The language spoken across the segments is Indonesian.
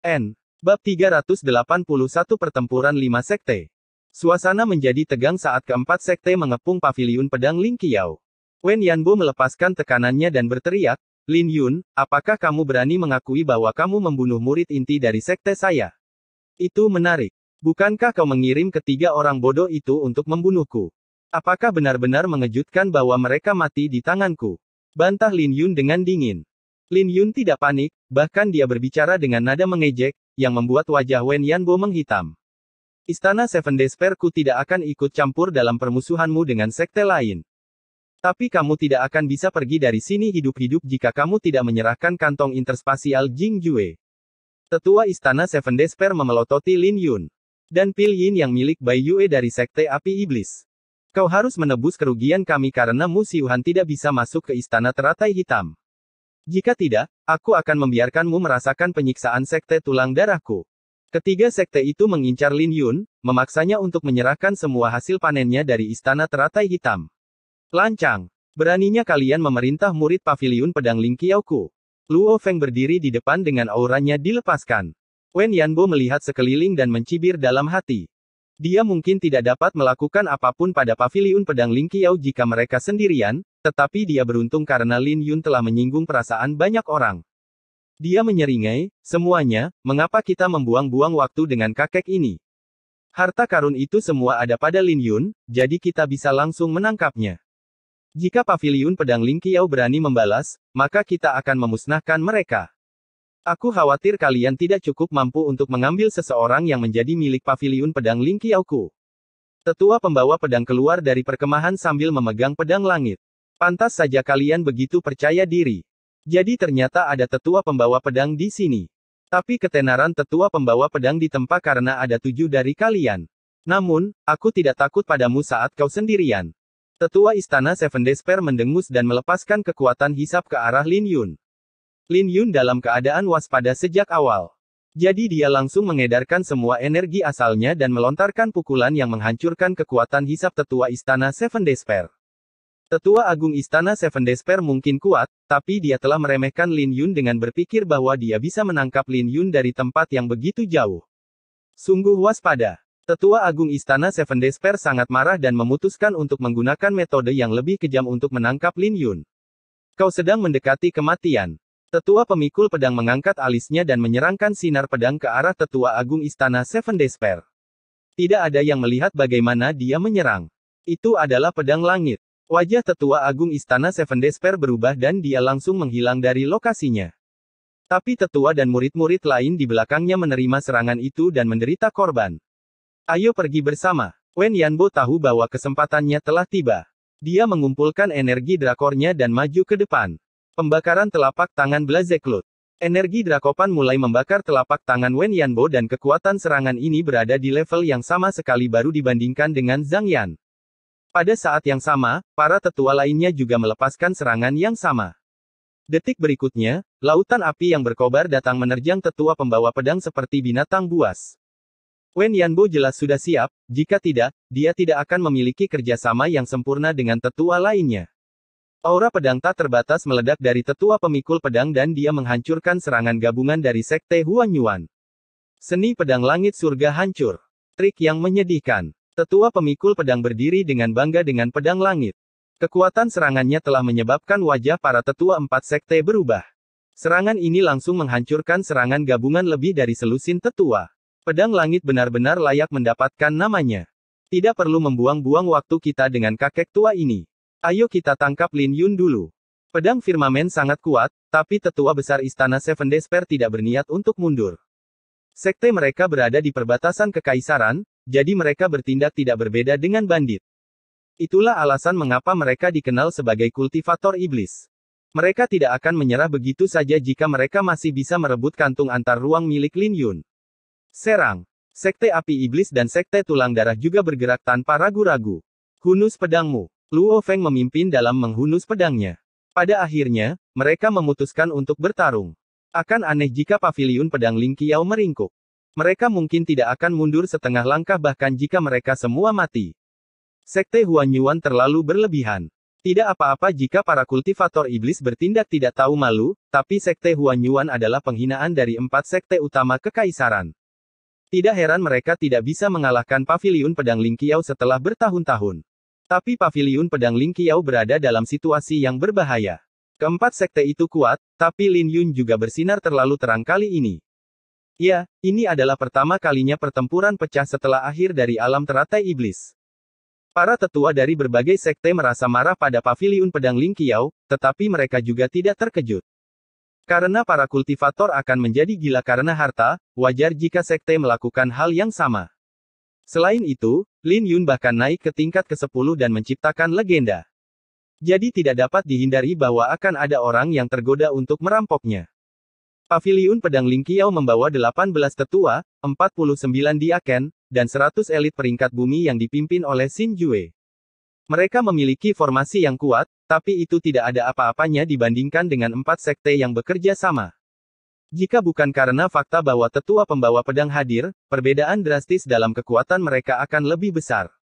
N. Bab 381 Pertempuran 5 Sekte. Suasana menjadi tegang saat keempat sekte mengepung paviliun pedang Ling Qiao. Wen Yanbo melepaskan tekanannya dan berteriak, "Lin Yun, apakah kamu berani mengakui bahwa kamu membunuh murid inti dari sekte saya? Itu menarik. Bukankah kau mengirim ketiga orang bodoh itu untuk membunuhku? Apakah benar-benar mengejutkan bahwa mereka mati di tanganku?" Bantah Lin Yun dengan dingin. Lin Yun tidak panik, bahkan dia berbicara dengan nada mengejek, yang membuat wajah Wen Yanbo menghitam. Istana Seven Despair ku tidak akan ikut campur dalam permusuhanmu dengan sekte lain. Tapi kamu tidak akan bisa pergi dari sini hidup-hidup jika kamu tidak menyerahkan kantong interspasial Jing Jue. Tetua Istana Seven Despair memelototi Lin Yun. Dan Pil Yin yang milik Bai Yue dari sekte api iblis. Kau harus menebus kerugian kami karena Mu Xiuhan tidak bisa masuk ke istana teratai hitam. Jika tidak, aku akan membiarkanmu merasakan penyiksaan sekte tulang darahku. Ketiga sekte itu mengincar Lin Yun, memaksanya untuk menyerahkan semua hasil panennya dari istana teratai hitam. Lancang. Beraninya kalian memerintah murid paviliun pedang Ling Qiao ku. Luo Feng berdiri di depan dengan auranya dilepaskan. Wen Yanbo melihat sekeliling dan mencibir dalam hati. Dia mungkin tidak dapat melakukan apapun pada paviliun pedang Ling Qiao jika mereka sendirian, tetapi dia beruntung karena Lin Yun telah menyinggung perasaan banyak orang. Dia menyeringai, "Semuanya, mengapa kita membuang-buang waktu dengan kakek ini? Harta karun itu semua ada pada Lin Yun, jadi kita bisa langsung menangkapnya. Jika paviliun pedang Ling Qiao berani membalas, maka kita akan memusnahkan mereka. Aku khawatir kalian tidak cukup mampu untuk mengambil seseorang yang menjadi milik paviliun pedang Ling Qiao ku." Tetua pembawa pedang keluar dari perkemahan sambil memegang pedang langit. "Pantas saja kalian begitu percaya diri. Jadi ternyata ada tetua pembawa pedang di sini. Tapi ketenaran tetua pembawa pedang ditempa karena ada 7 dari kalian. Namun, aku tidak takut padamu saat kau sendirian." Tetua Istana Seven Despair mendengus dan melepaskan kekuatan hisap ke arah Lin Yun. Lin Yun dalam keadaan waspada sejak awal. Jadi dia langsung mengedarkan semua energi asalnya dan melontarkan pukulan yang menghancurkan kekuatan hisap tetua Istana Seven Despair. Tetua Agung Istana Seven Despair mungkin kuat, tapi dia telah meremehkan Lin Yun dengan berpikir bahwa dia bisa menangkap Lin Yun dari tempat yang begitu jauh. Sungguh waspada. Tetua Agung Istana Seven Despair sangat marah dan memutuskan untuk menggunakan metode yang lebih kejam untuk menangkap Lin Yun. "Kau sedang mendekati kematian." Tetua pemikul pedang mengangkat alisnya dan menyerangkan sinar pedang ke arah Tetua Agung Istana Seven Despair. Tidak ada yang melihat bagaimana dia menyerang. Itu adalah pedang langit. Wajah Tetua Agung Istana Seven Despair berubah dan dia langsung menghilang dari lokasinya. Tapi tetua dan murid-murid lain di belakangnya menerima serangan itu dan menderita korban. "Ayo pergi bersama." Wen Yanbo tahu bahwa kesempatannya telah tiba. Dia mengumpulkan energi drakornya dan maju ke depan. Pembakaran telapak tangan Blazeklut. Energi Drakopan mulai membakar telapak tangan Wen Yanbo dan kekuatan serangan ini berada di level yang sama sekali baru dibandingkan dengan Zhang Yan. Pada saat yang sama, para tetua lainnya juga melepaskan serangan yang sama. Detik berikutnya, lautan api yang berkobar datang menerjang tetua pembawa pedang seperti binatang buas. Wen Yanbo jelas sudah siap, jika tidak, dia tidak akan memiliki kerjasama yang sempurna dengan tetua lainnya. Aura pedang tak terbatas meledak dari tetua pemikul pedang dan dia menghancurkan serangan gabungan dari sekte Huanyuan. Seni pedang langit surga hancur. Trik yang menyedihkan. Tetua pemikul pedang berdiri dengan bangga dengan pedang langit. Kekuatan serangannya telah menyebabkan wajah para tetua 4 sekte berubah. Serangan ini langsung menghancurkan serangan gabungan lebih dari selusin tetua. Pedang langit benar-benar layak mendapatkan namanya. Tidak perlu membuang-buang waktu kita dengan kakek tua ini. Ayo kita tangkap Lin Yun dulu. Pedang firmamen sangat kuat, tapi tetua besar Istana Seven Despair tidak berniat untuk mundur. Sekte mereka berada di perbatasan kekaisaran, jadi mereka bertindak tidak berbeda dengan bandit. Itulah alasan mengapa mereka dikenal sebagai kultivator iblis. Mereka tidak akan menyerah begitu saja jika mereka masih bisa merebut kantung antar ruang milik Lin Yun. Serang. Sekte api iblis dan sekte tulang darah juga bergerak tanpa ragu-ragu. Hunus pedangmu. Luo Feng memimpin dalam menghunus pedangnya. Pada akhirnya, mereka memutuskan untuk bertarung. Akan aneh jika paviliun pedang Ling Qiao meringkuk. Mereka mungkin tidak akan mundur setengah langkah bahkan jika mereka semua mati. Sekte Huanyuan terlalu berlebihan. Tidak apa-apa jika para kultivator iblis bertindak tidak tahu malu, tapi Sekte Huanyuan adalah penghinaan dari 4 sekte utama kekaisaran. Tidak heran mereka tidak bisa mengalahkan Paviliun Pedang Lingqiao setelah bertahun-tahun. Tapi Paviliun Pedang Lingqiao berada dalam situasi yang berbahaya. Keempat sekte itu kuat, tapi Lin Yun juga bersinar terlalu terang kali ini. Ya, ini adalah pertama kalinya pertempuran pecah setelah akhir dari alam teratai iblis. Para tetua dari berbagai sekte merasa marah pada Paviliun Pedang Lingqiao, tetapi mereka juga tidak terkejut. Karena para kultivator akan menjadi gila karena harta, wajar jika sekte melakukan hal yang sama. Selain itu, Lin Yun bahkan naik ke tingkat ke-10 dan menciptakan legenda. Jadi tidak dapat dihindari bahwa akan ada orang yang tergoda untuk merampoknya. Paviliun Pedang Lingqiao membawa 18 tetua, 49 diaken, dan 100 elit peringkat bumi yang dipimpin oleh Xin Jue. Mereka memiliki formasi yang kuat, tapi itu tidak ada apa-apanya dibandingkan dengan 4 sekte yang bekerja sama. Jika bukan karena fakta bahwa tetua pembawa pedang hadir, perbedaan drastis dalam kekuatan mereka akan lebih besar.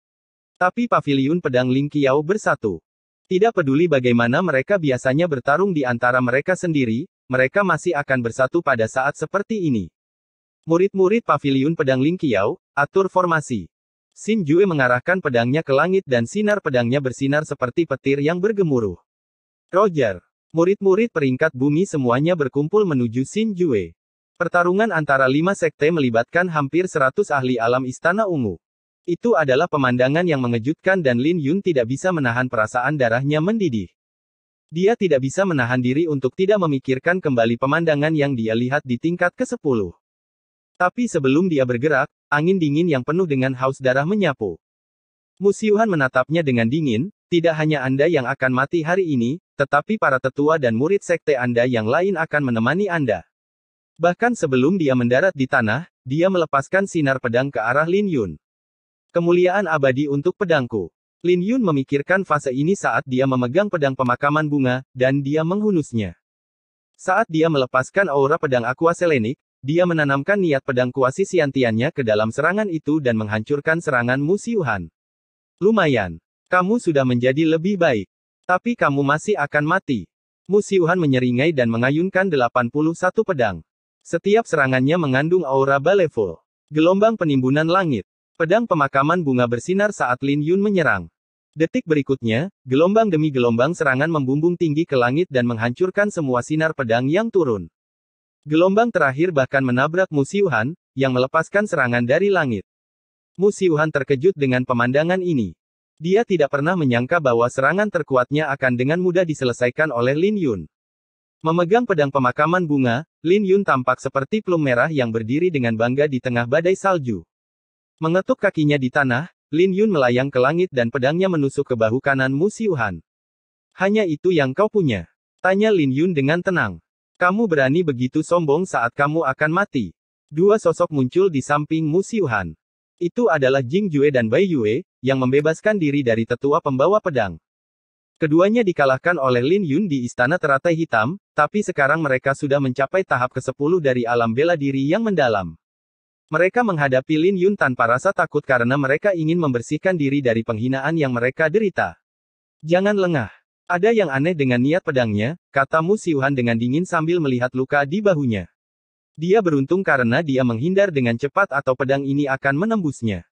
Tapi Paviliun Pedang Lingqiao bersatu. Tidak peduli bagaimana mereka biasanya bertarung di antara mereka sendiri, mereka masih akan bersatu pada saat seperti ini. Murid-murid Paviliun Pedang Lingqiao, atur formasi. Xin Jue mengarahkan pedangnya ke langit dan sinar pedangnya bersinar seperti petir yang bergemuruh. Roger. Murid-murid peringkat bumi semuanya berkumpul menuju Xin Jue. Pertarungan antara 5 sekte melibatkan hampir 100 ahli alam Istana Ungu. Itu adalah pemandangan yang mengejutkan dan Lin Yun tidak bisa menahan perasaan darahnya mendidih. Dia tidak bisa menahan diri untuk tidak memikirkan kembali pemandangan yang dia lihat di tingkat ke-10. Tapi sebelum dia bergerak, angin dingin yang penuh dengan haus darah menyapu. Musyuhan menatapnya dengan dingin, tidak hanya Anda yang akan mati hari ini, tetapi para tetua dan murid sekte Anda yang lain akan menemani Anda. Bahkan sebelum dia mendarat di tanah, dia melepaskan sinar pedang ke arah Lin Yun. Kemuliaan abadi untuk pedangku. Lin Yun memikirkan fase ini saat dia memegang pedang pemakaman bunga, dan dia menghunusnya. Saat dia melepaskan aura pedang aqua selenik, dia menanamkan niat pedang kuasi siantiannya ke dalam serangan itu dan menghancurkan serangan Musyuhan. Lumayan. Kamu sudah menjadi lebih baik. Tapi kamu masih akan mati. Musyuhan menyeringai dan mengayunkan 81 pedang. Setiap serangannya mengandung aura baleful. Gelombang penimbunan langit. Pedang pemakaman bunga bersinar saat Lin Yun menyerang. Detik berikutnya, gelombang demi gelombang serangan membumbung tinggi ke langit dan menghancurkan semua sinar pedang yang turun. Gelombang terakhir bahkan menabrak Musyuhan, yang melepaskan serangan dari langit. Musyuhan terkejut dengan pemandangan ini. Dia tidak pernah menyangka bahwa serangan terkuatnya akan dengan mudah diselesaikan oleh Lin Yun. Memegang pedang pemakaman bunga, Lin Yun tampak seperti plum merah yang berdiri dengan bangga di tengah badai salju. Mengetuk kakinya di tanah, Lin Yun melayang ke langit dan pedangnya menusuk ke bahu kanan Musyuhan. Hanya itu yang kau punya? Tanya Lin Yun dengan tenang. Kamu berani begitu sombong saat kamu akan mati. Dua sosok muncul di samping Musyuhan. Itu adalah Jing Jue dan Bai Yue, yang membebaskan diri dari tetua pembawa pedang. Keduanya dikalahkan oleh Lin Yun di Istana Teratai Hitam, tapi sekarang mereka sudah mencapai tahap ke-10 dari alam bela diri yang mendalam. Mereka menghadapi Lin Yun tanpa rasa takut karena mereka ingin membersihkan diri dari penghinaan yang mereka derita. Jangan lengah. Ada yang aneh dengan niat pedangnya, kata Musyuhan dengan dingin sambil melihat luka di bahunya. Dia beruntung karena dia menghindar dengan cepat atau pedang ini akan menembusnya.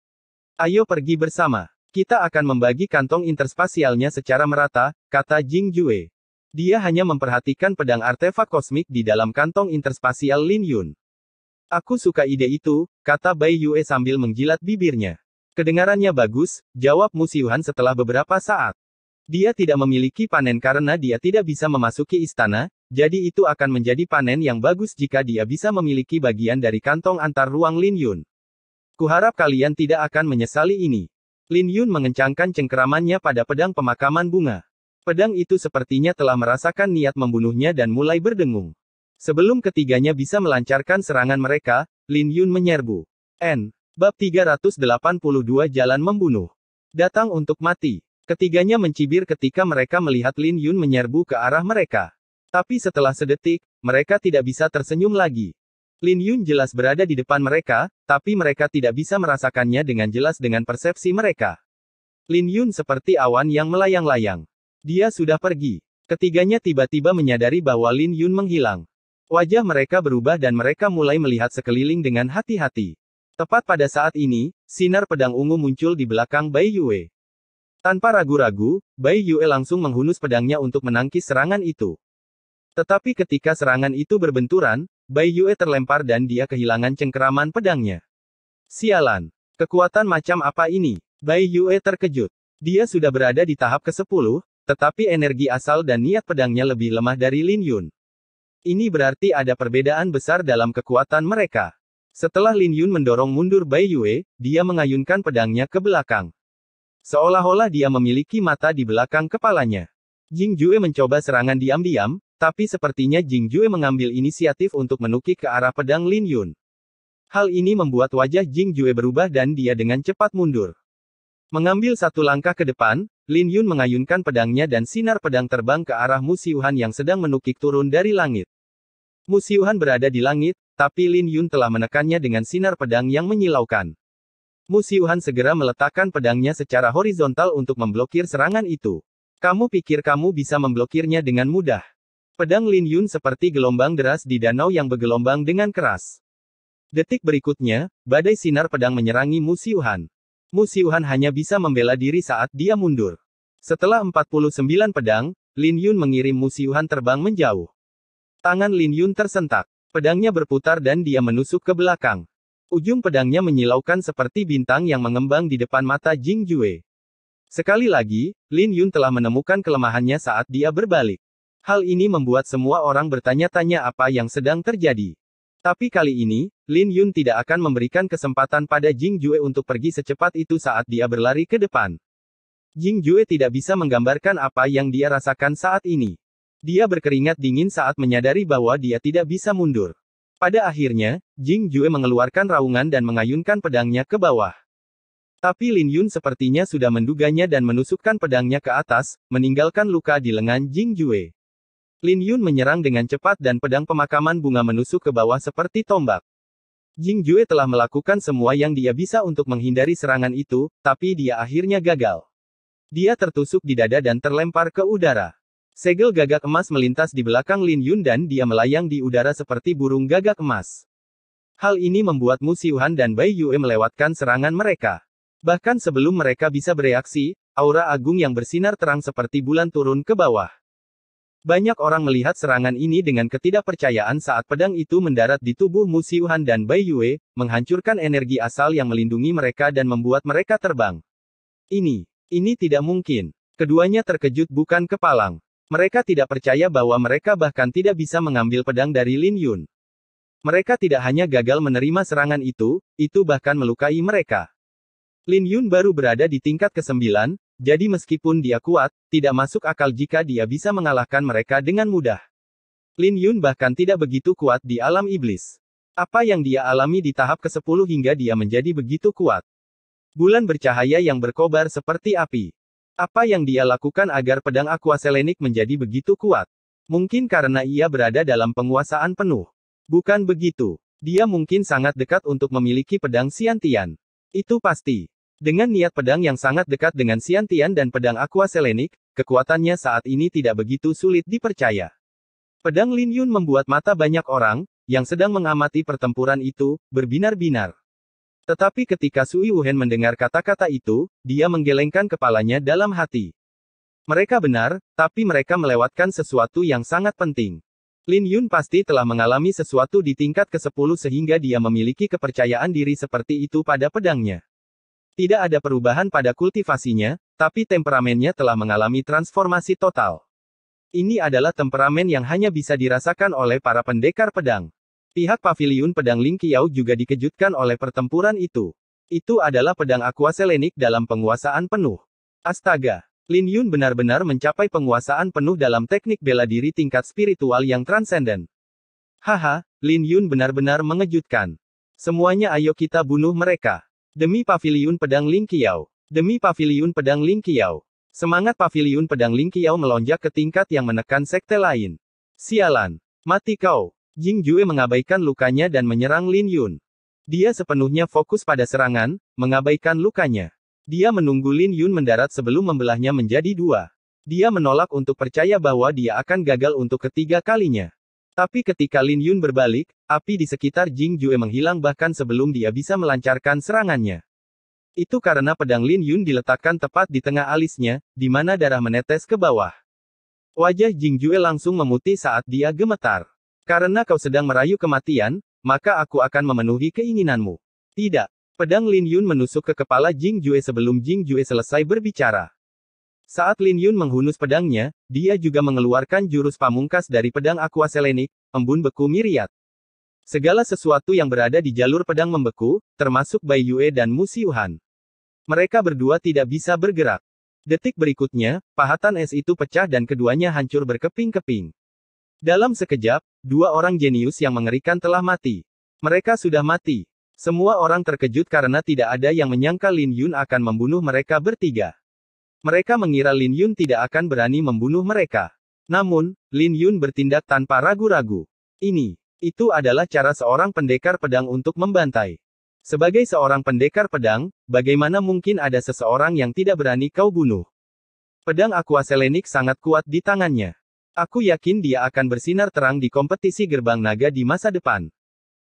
Ayo pergi bersama. Kita akan membagi kantong interspasialnya secara merata, kata Jing Jue. Dia hanya memperhatikan pedang artefak kosmik di dalam kantong interspasial Lin Yun. Aku suka ide itu, kata Bai Yue sambil menjilat bibirnya. Kedengarannya bagus, jawab Musyuhan setelah beberapa saat. Dia tidak memiliki panen karena dia tidak bisa memasuki istana, jadi itu akan menjadi panen yang bagus jika dia bisa memiliki bagian dari kantong antar ruang Lin Yun. Kuharap kalian tidak akan menyesali ini. Lin Yun mengencangkan cengkeramannya pada pedang pemakaman bunga. Pedang itu sepertinya telah merasakan niat membunuhnya dan mulai berdengung. Sebelum ketiganya bisa melancarkan serangan mereka, Lin Yun menyerbu. Bab 382 Jalan Membunuh. Datang untuk mati. Ketiganya mencibir ketika mereka melihat Lin Yun menyerbu ke arah mereka. Tapi setelah sedetik, mereka tidak bisa tersenyum lagi. Lin Yun jelas berada di depan mereka, tapi mereka tidak bisa merasakannya dengan jelas dengan persepsi mereka. Lin Yun seperti awan yang melayang-layang. Dia sudah pergi. Ketiganya tiba-tiba menyadari bahwa Lin Yun menghilang. Wajah mereka berubah dan mereka mulai melihat sekeliling dengan hati-hati. Tepat pada saat ini, sinar pedang ungu muncul di belakang Bai Yue. Tanpa ragu-ragu, Bai Yue langsung menghunus pedangnya untuk menangkis serangan itu. Tetapi ketika serangan itu berbenturan, Bai Yue terlempar dan dia kehilangan cengkeraman pedangnya. Sialan! Kekuatan macam apa ini? Bai Yue terkejut. Dia sudah berada di tahap ke-10, tetapi energi asal dan niat pedangnya lebih lemah dari Lin Yun. Ini berarti ada perbedaan besar dalam kekuatan mereka. Setelah Lin Yun mendorong mundur Bai Yue, dia mengayunkan pedangnya ke belakang. Seolah-olah dia memiliki mata di belakang kepalanya. Jing Jue mencoba serangan diam-diam, tapi sepertinya Jing Jue mengambil inisiatif untuk menukik ke arah pedang Lin Yun. Hal ini membuat wajah Jing Jue berubah dan dia dengan cepat mundur. Mengambil satu langkah ke depan, Lin Yun mengayunkan pedangnya dan sinar pedang terbang ke arah Mu Xiuhan yang sedang menukik turun dari langit. Mu Xiuhan berada di langit, tapi Lin Yun telah menekannya dengan sinar pedang yang menyilaukan. Mu Xiuhan segera meletakkan pedangnya secara horizontal untuk memblokir serangan itu. Kamu pikir kamu bisa memblokirnya dengan mudah? Pedang Lin Yun seperti gelombang deras di danau yang bergelombang dengan keras. Detik berikutnya, badai sinar pedang menyerangi Mu Xiuhan. Mu Xiuhan hanya bisa membela diri saat dia mundur. Setelah 49 pedang, Lin Yun mengirim Mu Xiuhan terbang menjauh. Tangan Lin Yun tersentak. Pedangnya berputar dan dia menusuk ke belakang. Ujung pedangnya menyilaukan seperti bintang yang mengembang di depan mata Jing Jue. Sekali lagi, Lin Yun telah menemukan kelemahannya saat dia berbalik. Hal ini membuat semua orang bertanya-tanya apa yang sedang terjadi. Tapi kali ini, Lin Yun tidak akan memberikan kesempatan pada Jing Jue untuk pergi secepat itu saat dia berlari ke depan. Jing Jue tidak bisa menggambarkan apa yang dia rasakan saat ini. Dia berkeringat dingin saat menyadari bahwa dia tidak bisa mundur. Pada akhirnya, Jing Jue mengeluarkan raungan dan mengayunkan pedangnya ke bawah. Tapi Lin Yun sepertinya sudah menduganya dan menusukkan pedangnya ke atas, meninggalkan luka di lengan Jing Jue. Lin Yun menyerang dengan cepat dan pedang pemakaman bunga menusuk ke bawah seperti tombak. Jing Jue telah melakukan semua yang dia bisa untuk menghindari serangan itu, tapi dia akhirnya gagal. Dia tertusuk di dada dan terlempar ke udara. Segel gagak emas melintas di belakang Lin Yun dan dia melayang di udara seperti burung gagak emas. Hal ini membuat Mu Xiuhan dan Bai Yue melewatkan serangan mereka. Bahkan sebelum mereka bisa bereaksi, aura agung yang bersinar terang seperti bulan turun ke bawah. Banyak orang melihat serangan ini dengan ketidakpercayaan saat pedang itu mendarat di tubuh Mu Xiuhan dan Bai Yue, menghancurkan energi asal yang melindungi mereka dan membuat mereka terbang. Ini tidak mungkin. Keduanya terkejut bukan kepalang. Mereka tidak percaya bahwa mereka bahkan tidak bisa mengambil pedang dari Lin Yun. Mereka tidak hanya gagal menerima serangan itu bahkan melukai mereka. Lin Yun baru berada di tingkat ke-9, jadi meskipun dia kuat, tidak masuk akal jika dia bisa mengalahkan mereka dengan mudah. Lin Yun bahkan tidak begitu kuat di alam iblis. Apa yang dia alami di tahap ke-10 hingga dia menjadi begitu kuat? Bulan bercahaya yang berkobar seperti api. Apa yang dia lakukan agar pedang Aqua Selenik menjadi begitu kuat? Mungkin karena ia berada dalam penguasaan penuh. Bukan begitu. Dia mungkin sangat dekat untuk memiliki pedang Xiantian. Itu pasti. Dengan niat pedang yang sangat dekat dengan Xiantian dan pedang Aqua Selenik, kekuatannya saat ini tidak begitu sulit dipercaya. Pedang Lin Yun membuat mata banyak orang, yang sedang mengamati pertempuran itu, berbinar-binar. Tetapi ketika Sui Wuhen mendengar kata-kata itu, dia menggelengkan kepalanya dalam hati. Mereka benar, tapi mereka melewatkan sesuatu yang sangat penting. Lin Yun pasti telah mengalami sesuatu di tingkat ke-10 sehingga dia memiliki kepercayaan diri seperti itu pada pedangnya. Tidak ada perubahan pada kultivasinya, tapi temperamennya telah mengalami transformasi total. Ini adalah temperamen yang hanya bisa dirasakan oleh para pendekar pedang. Pihak paviliun pedang Ling Qiao juga dikejutkan oleh pertempuran itu. Itu adalah pedang Aqua Selenik dalam penguasaan penuh. Astaga! Lin Yun benar-benar mencapai penguasaan penuh dalam teknik bela diri tingkat spiritual yang transenden. Haha, Lin Yun benar-benar mengejutkan. Semuanya ayo kita bunuh mereka. Demi paviliun pedang Ling Qiao. Demi paviliun pedang Ling Qiao. Semangat paviliun pedang Ling Qiao melonjak ke tingkat yang menekan sekte lain. Sialan! Mati kau! Jing Jue mengabaikan lukanya dan menyerang Lin Yun. Dia sepenuhnya fokus pada serangan, mengabaikan lukanya. Dia menunggu Lin Yun mendarat sebelum membelahnya menjadi dua. Dia menolak untuk percaya bahwa dia akan gagal untuk ketiga kalinya. Tapi ketika Lin Yun berbalik, api di sekitar Jing Jue menghilang bahkan sebelum dia bisa melancarkan serangannya. Itu karena pedang Lin Yun diletakkan tepat di tengah alisnya, di mana darah menetes ke bawah. Wajah Jing Jue langsung memutih saat dia gemetar. Karena kau sedang merayu kematian, maka aku akan memenuhi keinginanmu. Tidak. Pedang Lin Yun menusuk ke kepala Jing Jue sebelum Jing Jue selesai berbicara. Saat Lin Yun menghunus pedangnya, dia juga mengeluarkan jurus pamungkas dari pedang Aqua Selenik, embun beku Myriad. Segala sesuatu yang berada di jalur pedang membeku, termasuk Bai Yue dan Mu Xiuhan. Mereka berdua tidak bisa bergerak. Detik berikutnya, pahatan es itu pecah dan keduanya hancur berkeping-keping. Dalam sekejap, dua orang jenius yang mengerikan telah mati. Mereka sudah mati. Semua orang terkejut karena tidak ada yang menyangka Lin Yun akan membunuh mereka bertiga. Mereka mengira Lin Yun tidak akan berani membunuh mereka. Namun, Lin Yun bertindak tanpa ragu-ragu. Itu adalah cara seorang pendekar pedang untuk membantai. Sebagai seorang pendekar pedang, bagaimana mungkin ada seseorang yang tidak berani kau bunuh? Pedang Aqua Selenik sangat kuat di tangannya. Aku yakin dia akan bersinar terang di kompetisi gerbang naga di masa depan.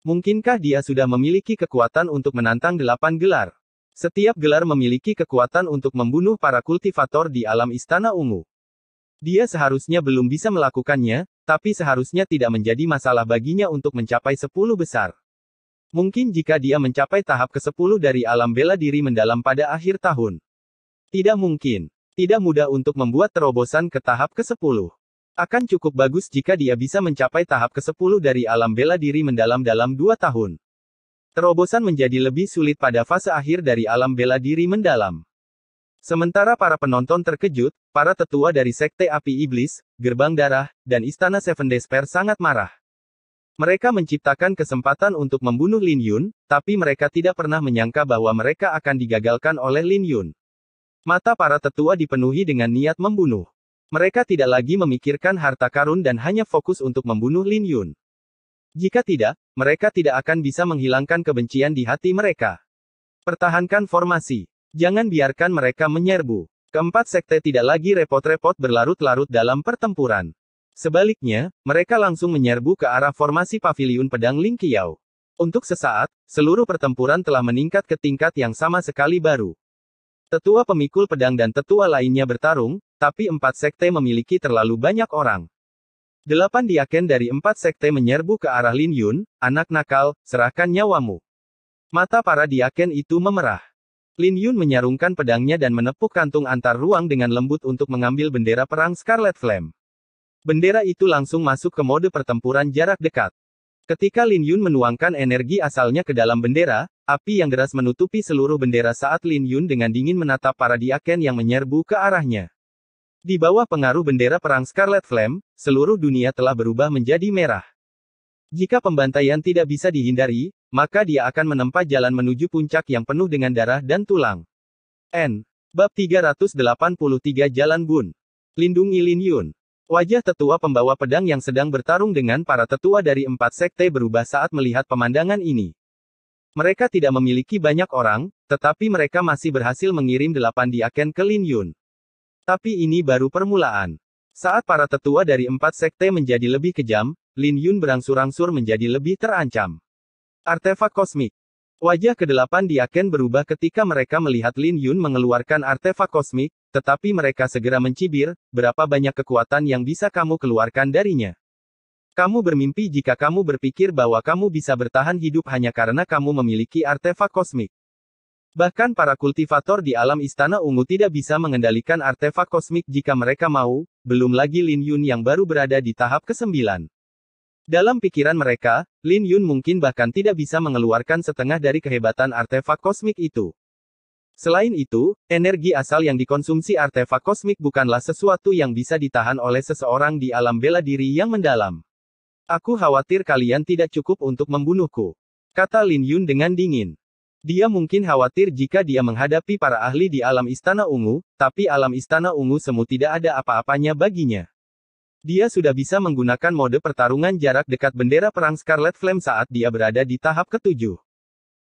Mungkinkah dia sudah memiliki kekuatan untuk menantang 8 gelar? Setiap gelar memiliki kekuatan untuk membunuh para kultivator di alam Istana Ungu. Dia seharusnya belum bisa melakukannya, tapi seharusnya tidak menjadi masalah baginya untuk mencapai 10 besar. Mungkin jika dia mencapai tahap ke-10 dari alam bela diri mendalam pada akhir tahun. Tidak mungkin. Tidak mudah untuk membuat terobosan ke tahap ke-10. Akan cukup bagus jika dia bisa mencapai tahap ke-10 dari alam bela diri mendalam dalam 2 tahun. Terobosan menjadi lebih sulit pada fase akhir dari alam bela diri mendalam. Sementara para penonton terkejut, para tetua dari Sekte Api Iblis, Gerbang Darah, dan Istana Seven Despair sangat marah. Mereka menciptakan kesempatan untuk membunuh Lin Yun, tapi mereka tidak pernah menyangka bahwa mereka akan digagalkan oleh Lin Yun. Mata para tetua dipenuhi dengan niat membunuh. Mereka tidak lagi memikirkan harta karun dan hanya fokus untuk membunuh Lin Yun. Jika tidak, mereka tidak akan bisa menghilangkan kebencian di hati mereka. Pertahankan formasi. Jangan biarkan mereka menyerbu. Keempat sekte tidak lagi repot-repot berlarut-larut dalam pertempuran. Sebaliknya, mereka langsung menyerbu ke arah formasi paviliun pedang Ling Qiao. Untuk sesaat, seluruh pertempuran telah meningkat ke tingkat yang sama sekali baru. Tetua pemikul pedang dan tetua lainnya bertarung, tapi empat sekte memiliki terlalu banyak orang. 8 diaken dari 4 sekte menyerbu ke arah Lin Yun, anak nakal, serahkan nyawamu. Mata para diaken itu memerah. Lin Yun menyarungkan pedangnya dan menepuk kantung antar ruang dengan lembut untuk mengambil bendera perang Scarlet Flame. Bendera itu langsung masuk ke mode pertempuran jarak dekat. Ketika Lin Yun menuangkan energi asalnya ke dalam bendera, api yang deras menutupi seluruh bendera saat Lin Yun dengan dingin menatap para diaken yang menyerbu ke arahnya. Di bawah pengaruh bendera perang Scarlet Flame, seluruh dunia telah berubah menjadi merah. Jika pembantaian tidak bisa dihindari, maka dia akan menempa jalan menuju puncak yang penuh dengan darah dan tulang. Bab 383 Jalan Bun. Lindungi Lin Yun. Wajah tetua pembawa pedang yang sedang bertarung dengan para tetua dari 4 sekte berubah saat melihat pemandangan ini. Mereka tidak memiliki banyak orang, tetapi mereka masih berhasil mengirim 8 diaken ke Lin Yun. Tapi ini baru permulaan. Saat para tetua dari 4 sekte menjadi lebih kejam, Lin Yun berangsur-angsur menjadi lebih terancam. Artefak kosmik. Wajah ke-8 diaken berubah ketika mereka melihat Lin Yun mengeluarkan artefak kosmik, tetapi mereka segera mencibir, berapa banyak kekuatan yang bisa kamu keluarkan darinya. Kamu bermimpi jika kamu berpikir bahwa kamu bisa bertahan hidup hanya karena kamu memiliki artefak kosmik. Bahkan para kultivator di alam Istana Ungu tidak bisa mengendalikan artefak kosmik jika mereka mau, belum lagi Lin Yun yang baru berada di tahap ke-9. Dalam pikiran mereka, Lin Yun mungkin bahkan tidak bisa mengeluarkan setengah dari kehebatan artefak kosmik itu. Selain itu, energi asal yang dikonsumsi artefak kosmik bukanlah sesuatu yang bisa ditahan oleh seseorang di alam bela diri yang mendalam. Aku khawatir kalian tidak cukup untuk membunuhku, kata Lin Yun dengan dingin. Dia mungkin khawatir jika dia menghadapi para ahli di alam Istana Ungu, tapi alam Istana Ungu semu tidak ada apa-apanya baginya. Dia sudah bisa menggunakan mode pertarungan jarak dekat bendera perang Scarlet Flame saat dia berada di tahap ke-7.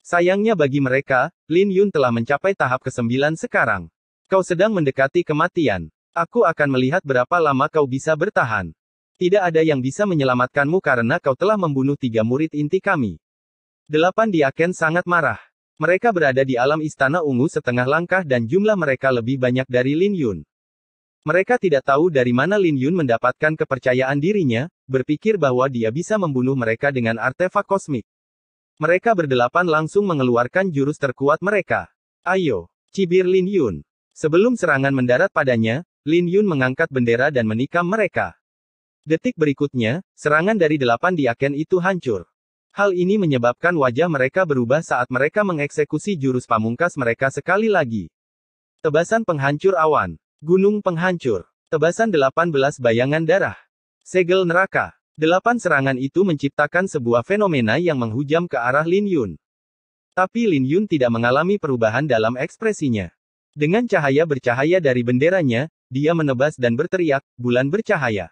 Sayangnya bagi mereka, Lin Yun telah mencapai tahap ke-9 sekarang. Kau sedang mendekati kematian. Aku akan melihat berapa lama kau bisa bertahan. Tidak ada yang bisa menyelamatkanmu karena kau telah membunuh 3 murid inti kami. 8 diaken sangat marah. Mereka berada di alam istana ungu setengah langkah dan jumlah mereka lebih banyak dari Lin Yun. Mereka tidak tahu dari mana Lin Yun mendapatkan kepercayaan dirinya, berpikir bahwa dia bisa membunuh mereka dengan artefak kosmik. Mereka berdelapan langsung mengeluarkan jurus terkuat mereka. Ayo, cibir Lin Yun. Sebelum serangan mendarat padanya, Lin Yun mengangkat bendera dan menikam mereka. Detik berikutnya, serangan dari 8 diaken itu hancur. Hal ini menyebabkan wajah mereka berubah saat mereka mengeksekusi jurus pamungkas mereka sekali lagi. Tebasan penghancur awan. Gunung penghancur. Tebasan 18 bayangan darah. Segel neraka. 8 serangan itu menciptakan sebuah fenomena yang menghujam ke arah Lin Yun. Tapi Lin Yun tidak mengalami perubahan dalam ekspresinya. Dengan cahaya bercahaya dari benderanya, dia menebas dan berteriak, "Bulan bercahaya."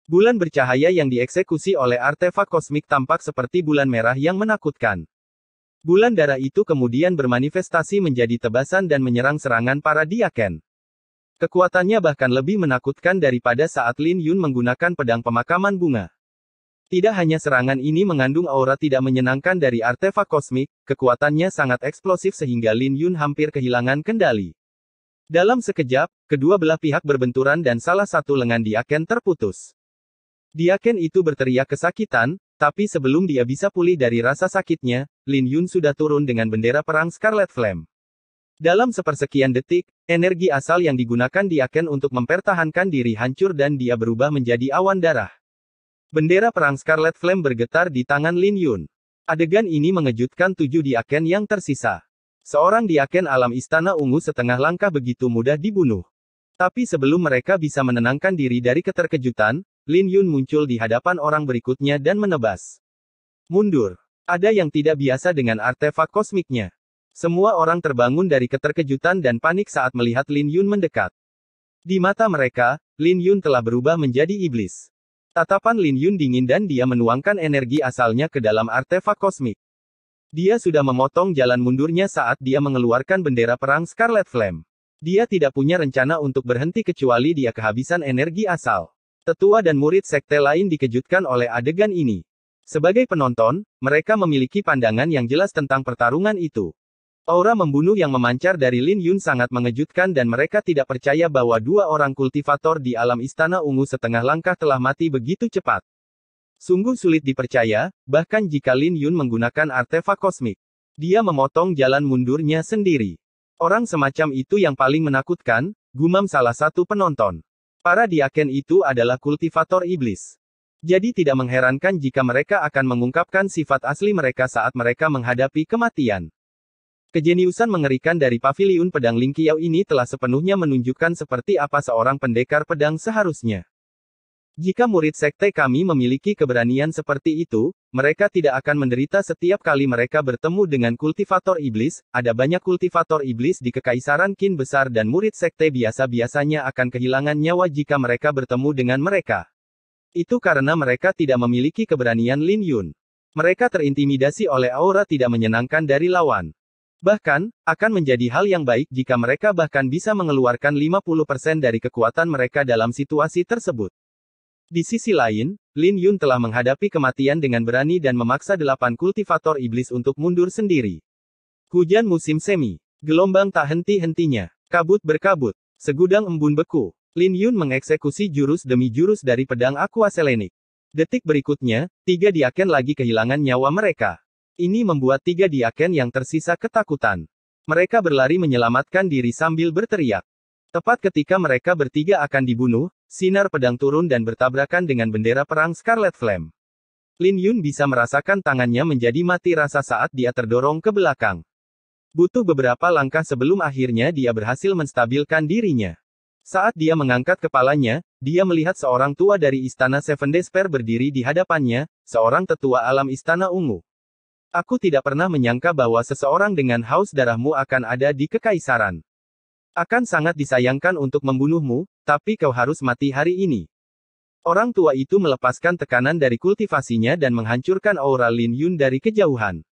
Bulan bercahaya yang dieksekusi oleh artefak kosmik tampak seperti bulan merah yang menakutkan. Bulan darah itu kemudian bermanifestasi menjadi tebasan dan menyerang serangan para diaken. Kekuatannya bahkan lebih menakutkan daripada saat Lin Yun menggunakan pedang pemakaman bunga. Tidak hanya serangan ini mengandung aura tidak menyenangkan dari artefak kosmik, kekuatannya sangat eksplosif sehingga Lin Yun hampir kehilangan kendali. Dalam sekejap, kedua belah pihak berbenturan dan salah satu lengan diaken terputus. Diaken itu berteriak kesakitan, tapi sebelum dia bisa pulih dari rasa sakitnya, Lin Yun sudah turun dengan bendera perang Scarlet Flame. Dalam sepersekian detik, energi asal yang digunakan diaken untuk mempertahankan diri hancur dan dia berubah menjadi awan darah. Bendera perang Scarlet Flame bergetar di tangan Lin Yun. Adegan ini mengejutkan 7 diaken yang tersisa. Seorang diaken alam istana ungu setengah langkah begitu mudah dibunuh. Tapi sebelum mereka bisa menenangkan diri dari keterkejutan, Lin Yun muncul di hadapan orang berikutnya dan menebas. Mundur. Ada yang tidak biasa dengan artefak kosmiknya. Semua orang terbangun dari keterkejutan dan panik saat melihat Lin Yun mendekat. Di mata mereka, Lin Yun telah berubah menjadi iblis. Tatapan Lin Yun dingin dan dia menuangkan energi asalnya ke dalam artefak kosmik. Dia sudah memotong jalan mundurnya saat dia mengeluarkan bendera perang Scarlet Flame. Dia tidak punya rencana untuk berhenti kecuali dia kehabisan energi asal. Tetua dan murid sekte lain dikejutkan oleh adegan ini. Sebagai penonton, mereka memiliki pandangan yang jelas tentang pertarungan itu. Aura membunuh yang memancar dari Lin Yun sangat mengejutkan dan mereka tidak percaya bahwa 2 orang kultivator di alam istana ungu setengah langkah telah mati begitu cepat. Sungguh sulit dipercaya, bahkan jika Lin Yun menggunakan artefak kosmik. Dia memotong jalan mundurnya sendiri. Orang semacam itu yang paling menakutkan, gumam salah satu penonton. Para diaken itu adalah kultivator iblis. Jadi tidak mengherankan jika mereka akan mengungkapkan sifat asli mereka saat mereka menghadapi kematian. Kejeniusan mengerikan dari paviliun pedang Ling Qiao ini telah sepenuhnya menunjukkan seperti apa seorang pendekar pedang seharusnya. Jika murid sekte kami memiliki keberanian seperti itu, mereka tidak akan menderita setiap kali mereka bertemu dengan kultivator iblis. Ada banyak kultivator iblis di Kekaisaran Qin besar dan murid sekte biasa-biasanya akan kehilangan nyawa jika mereka bertemu dengan mereka. Itu karena mereka tidak memiliki keberanian Lin Yun. Mereka terintimidasi oleh aura tidak menyenangkan dari lawan. Bahkan, akan menjadi hal yang baik jika mereka bahkan bisa mengeluarkan 50% dari kekuatan mereka dalam situasi tersebut. Di sisi lain, Lin Yun telah menghadapi kematian dengan berani dan memaksa 8 kultivator iblis untuk mundur sendiri. Hujan musim semi. Gelombang tak henti-hentinya. Kabut berkabut. Segudang embun beku. Lin Yun mengeksekusi jurus demi jurus dari pedang Aqua Selenik. Detik berikutnya, 3 diaken lagi kehilangan nyawa mereka. Ini membuat 3 diaken yang tersisa ketakutan. Mereka berlari menyelamatkan diri sambil berteriak. Tepat ketika mereka bertiga akan dibunuh, sinar pedang turun dan bertabrakan dengan bendera perang Scarlet Flame. Lin Yun bisa merasakan tangannya menjadi mati rasa saat dia terdorong ke belakang. Butuh beberapa langkah sebelum akhirnya dia berhasil menstabilkan dirinya. Saat dia mengangkat kepalanya, dia melihat seorang tua dari istana Seven Despair berdiri di hadapannya, seorang tetua alam istana ungu. Aku tidak pernah menyangka bahwa seseorang dengan haus darahmu akan ada di Kekaisaran. Akan sangat disayangkan untuk membunuhmu, tapi kau harus mati hari ini. Orang tua itu melepaskan tekanan dari kultivasinya dan menghancurkan aura Lin Yun dari kejauhan.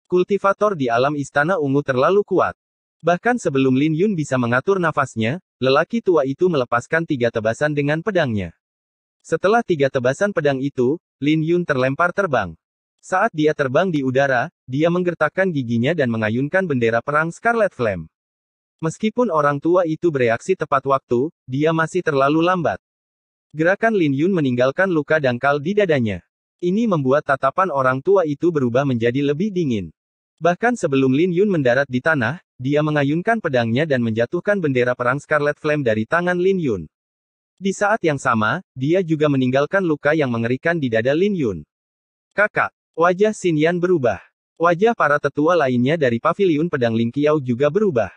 Kultivator di alam istana ungu terlalu kuat. Bahkan sebelum Lin Yun bisa mengatur nafasnya, lelaki tua itu melepaskan 3 tebasan dengan pedangnya. Setelah 3 tebasan pedang itu, Lin Yun terlempar terbang. Saat dia terbang di udara, dia menggertakkan giginya dan mengayunkan bendera perang Scarlet Flame. Meskipun orang tua itu bereaksi tepat waktu, dia masih terlalu lambat. Gerakan Lin Yun meninggalkan luka dangkal di dadanya. Ini membuat tatapan orang tua itu berubah menjadi lebih dingin. Bahkan sebelum Lin Yun mendarat di tanah, dia mengayunkan pedangnya dan menjatuhkan bendera perang Scarlet Flame dari tangan Lin Yun. Di saat yang sama, dia juga meninggalkan luka yang mengerikan di dada Lin Yun. Kakak, wajah Xin Yan berubah. Wajah para tetua lainnya dari paviliun pedang Ling Qiao juga berubah.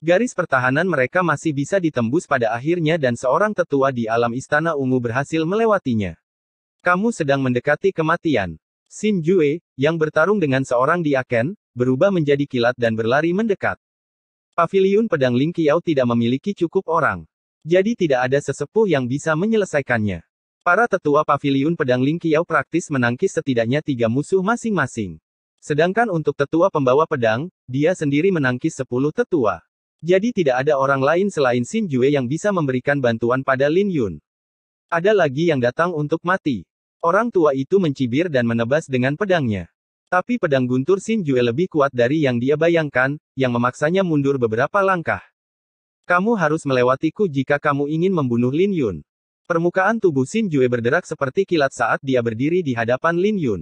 Garis pertahanan mereka masih bisa ditembus pada akhirnya dan seorang tetua di alam istana ungu berhasil melewatinya. Kamu sedang mendekati kematian. Xin Jue, yang bertarung dengan seorang diaken, berubah menjadi kilat dan berlari mendekat. Paviliun pedang Ling Qiao tidak memiliki cukup orang. Jadi tidak ada sesepuh yang bisa menyelesaikannya. Para tetua paviliun pedang Ling Qiao praktis menangkis setidaknya 3 musuh masing-masing. Sedangkan untuk tetua pembawa pedang, dia sendiri menangkis 10 tetua. Jadi tidak ada orang lain selain Xin Jue yang bisa memberikan bantuan pada Lin Yun. Ada lagi yang datang untuk mati. Orang tua itu mencibir dan menebas dengan pedangnya. Tapi pedang guntur Xin Jue lebih kuat dari yang dia bayangkan, yang memaksanya mundur beberapa langkah. Kamu harus melewatiku jika kamu ingin membunuh Lin Yun. Permukaan tubuh Xin Jue berderak seperti kilat saat dia berdiri di hadapan Lin Yun.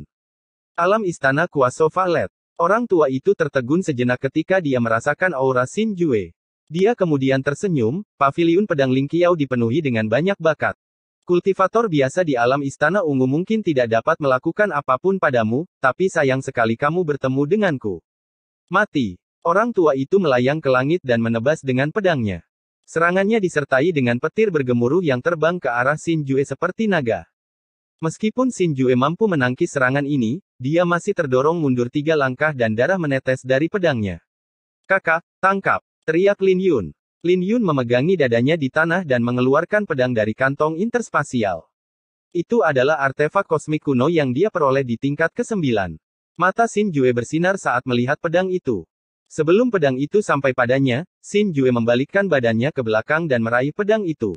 Alam istana kuasa Violet. Orang tua itu tertegun sejenak ketika dia merasakan aura Xin Jue. Dia kemudian tersenyum, paviliun pedang Ling Qiao dipenuhi dengan banyak bakat. Kultivator biasa di alam istana ungu mungkin tidak dapat melakukan apapun padamu, tapi sayang sekali kamu bertemu denganku. Mati. Orang tua itu melayang ke langit dan menebas dengan pedangnya. Serangannya disertai dengan petir bergemuruh yang terbang ke arah Xin Jue seperti naga. Meskipun Xin Jue mampu menangkis serangan ini, dia masih terdorong mundur 3 langkah dan darah menetes dari pedangnya. Kakak, tangkap! Teriak Lin Yun. Lin Yun memegangi dadanya di tanah dan mengeluarkan pedang dari kantong interspasial. Itu adalah artefak kosmik kuno yang dia peroleh di tingkat ke-9. Mata Xin Jue bersinar saat melihat pedang itu. Sebelum pedang itu sampai padanya, Xin Jue membalikkan badannya ke belakang dan meraih pedang itu.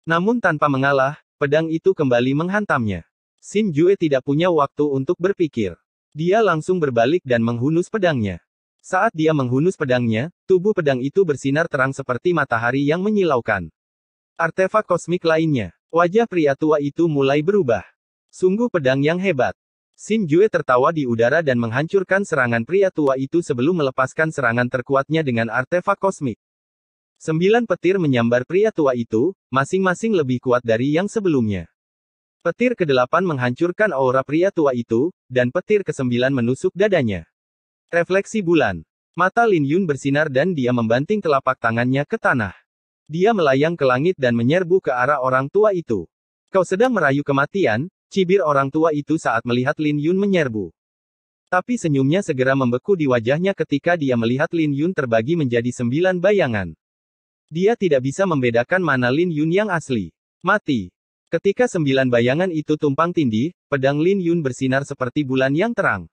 Namun tanpa mengalah, pedang itu kembali menghantamnya. Xin Jue tidak punya waktu untuk berpikir. Dia langsung berbalik dan menghunus pedangnya. Saat dia menghunus pedangnya, tubuh pedang itu bersinar terang seperti matahari yang menyilaukan. Artefak kosmik lainnya. Wajah pria tua itu mulai berubah. Sungguh pedang yang hebat. Xin Jue tertawa di udara dan menghancurkan serangan pria tua itu sebelum melepaskan serangan terkuatnya dengan artefak kosmik. 9 petir menyambar pria tua itu, masing-masing lebih kuat dari yang sebelumnya. Petir ke-8 menghancurkan aura pria tua itu, dan petir ke-9 menusuk dadanya. Refleksi bulan. Mata Lin Yun bersinar dan dia membanting telapak tangannya ke tanah. Dia melayang ke langit dan menyerbu ke arah orang tua itu. Kau sedang merayu kematian, cibir orang tua itu saat melihat Lin Yun menyerbu. Tapi senyumnya segera membeku di wajahnya ketika dia melihat Lin Yun terbagi menjadi 9 bayangan. Dia tidak bisa membedakan mana Lin Yun yang asli. Mati. Ketika 9 bayangan itu tumpang tindih, pedang Lin Yun bersinar seperti bulan yang terang.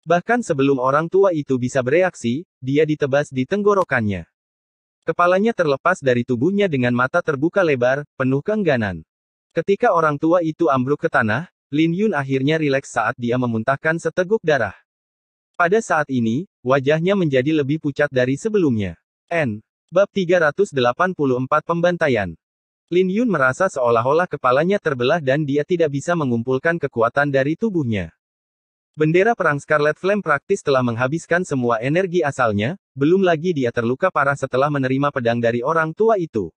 Bahkan sebelum orang tua itu bisa bereaksi, dia ditebas di tenggorokannya. Kepalanya terlepas dari tubuhnya dengan mata terbuka lebar, penuh keengganan. Ketika orang tua itu ambruk ke tanah, Lin Yun akhirnya rileks saat dia memuntahkan seteguk darah. Pada saat ini, wajahnya menjadi lebih pucat dari sebelumnya. Bab 384 Pembantaian. Lin Yun merasa seolah-olah kepalanya terbelah dan dia tidak bisa mengumpulkan kekuatan dari tubuhnya. Bendera perang Scarlet Flame praktis telah menghabiskan semua energi asalnya, belum lagi dia terluka parah setelah menerima pedang dari orang tua itu.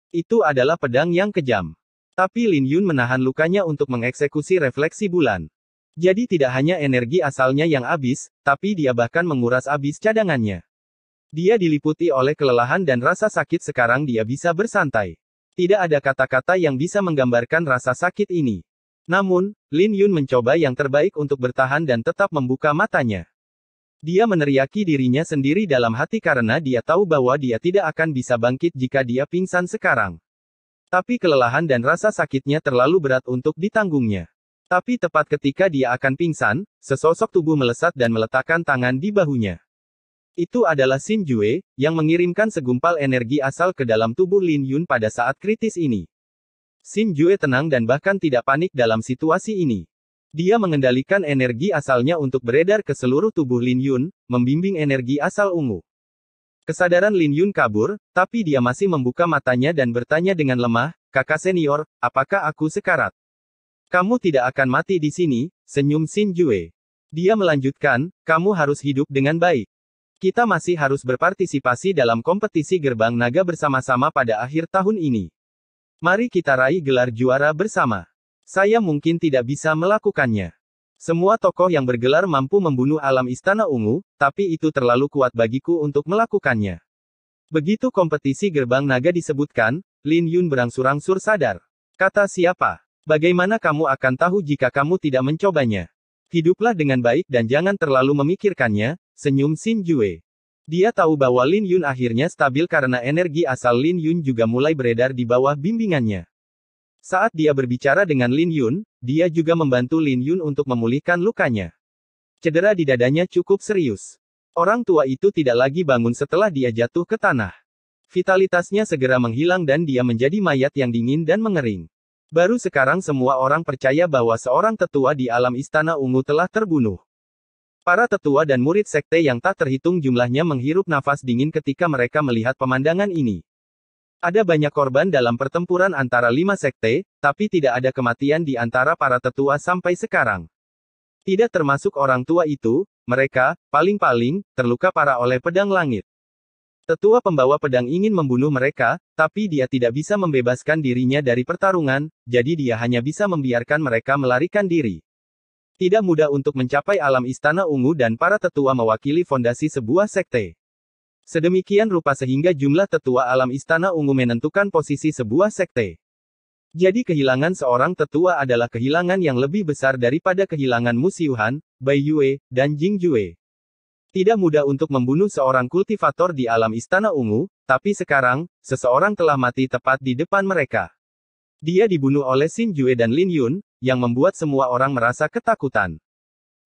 Itu adalah pedang yang kejam. Tapi Lin Yun menahan lukanya untuk mengeksekusi refleksi bulan. Jadi tidak hanya energi asalnya yang habis, tapi dia bahkan menguras habis cadangannya. Dia diliputi oleh kelelahan dan rasa sakit sekarang dia bisa bersantai. Tidak ada kata-kata yang bisa menggambarkan rasa sakit ini. Namun, Lin Yun mencoba yang terbaik untuk bertahan dan tetap membuka matanya. Dia meneriaki dirinya sendiri dalam hati karena dia tahu bahwa dia tidak akan bisa bangkit jika dia pingsan sekarang. Tapi kelelahan dan rasa sakitnya terlalu berat untuk ditanggungnya. Tapi tepat ketika dia akan pingsan, sesosok tubuh melesat dan meletakkan tangan di bahunya. Itu adalah Xin Jue, yang mengirimkan segumpal energi asal ke dalam tubuh Lin Yun pada saat kritis ini. Xin Jue tenang dan bahkan tidak panik dalam situasi ini. Dia mengendalikan energi asalnya untuk beredar ke seluruh tubuh Lin Yun, membimbing energi asal ungu. Kesadaran Lin Yun kabur, tapi dia masih membuka matanya dan bertanya dengan lemah, "Kakak senior, apakah aku sekarat?" "Kamu tidak akan mati di sini," senyum Xin Jue. Dia melanjutkan, "Kamu harus hidup dengan baik. Kita masih harus berpartisipasi dalam kompetisi gerbang naga bersama-sama pada akhir tahun ini. Mari kita raih gelar juara bersama. Saya mungkin tidak bisa melakukannya. Semua tokoh yang bergelar mampu membunuh alam Istana Ungu, tapi itu terlalu kuat bagiku untuk melakukannya." Begitu kompetisi gerbang naga disebutkan, Lin Yun berangsur-angsur sadar. "Kata siapa? Bagaimana kamu akan tahu jika kamu tidak mencobanya? Hiduplah dengan baik dan jangan terlalu memikirkannya," senyum Xin Jue. Dia tahu bahwa Lin Yun akhirnya stabil karena energi asal Lin Yun juga mulai beredar di bawah bimbingannya. Saat dia berbicara dengan Lin Yun, dia juga membantu Lin Yun untuk memulihkan lukanya. Cedera di dadanya cukup serius. Orang tua itu tidak lagi bangun setelah dia jatuh ke tanah. Vitalitasnya segera menghilang dan dia menjadi mayat yang dingin dan mengering. Baru sekarang semua orang percaya bahwa seorang tetua di alam Istana Ungu telah terbunuh. Para tetua dan murid sekte yang tak terhitung jumlahnya menghirup nafas dingin ketika mereka melihat pemandangan ini. Ada banyak korban dalam pertempuran antara 5 sekte, tapi tidak ada kematian di antara para tetua sampai sekarang. Tidak termasuk orang tua itu, mereka, paling-paling, terluka parah oleh pedang langit. Tetua pembawa pedang ingin membunuh mereka, tapi dia tidak bisa membebaskan dirinya dari pertarungan, jadi dia hanya bisa membiarkan mereka melarikan diri. Tidak mudah untuk mencapai alam Istana Ungu dan para tetua mewakili fondasi sebuah sekte. Sedemikian rupa sehingga jumlah tetua alam Istana Ungu menentukan posisi sebuah sekte. Jadi kehilangan seorang tetua adalah kehilangan yang lebih besar daripada kehilangan Mu Xiuhan, Bai Yue, dan Jing Jue. Tidak mudah untuk membunuh seorang kultivator di alam Istana Ungu, tapi sekarang, seseorang telah mati tepat di depan mereka. Dia dibunuh oleh Xin Jue dan Lin Yun, yang membuat semua orang merasa ketakutan.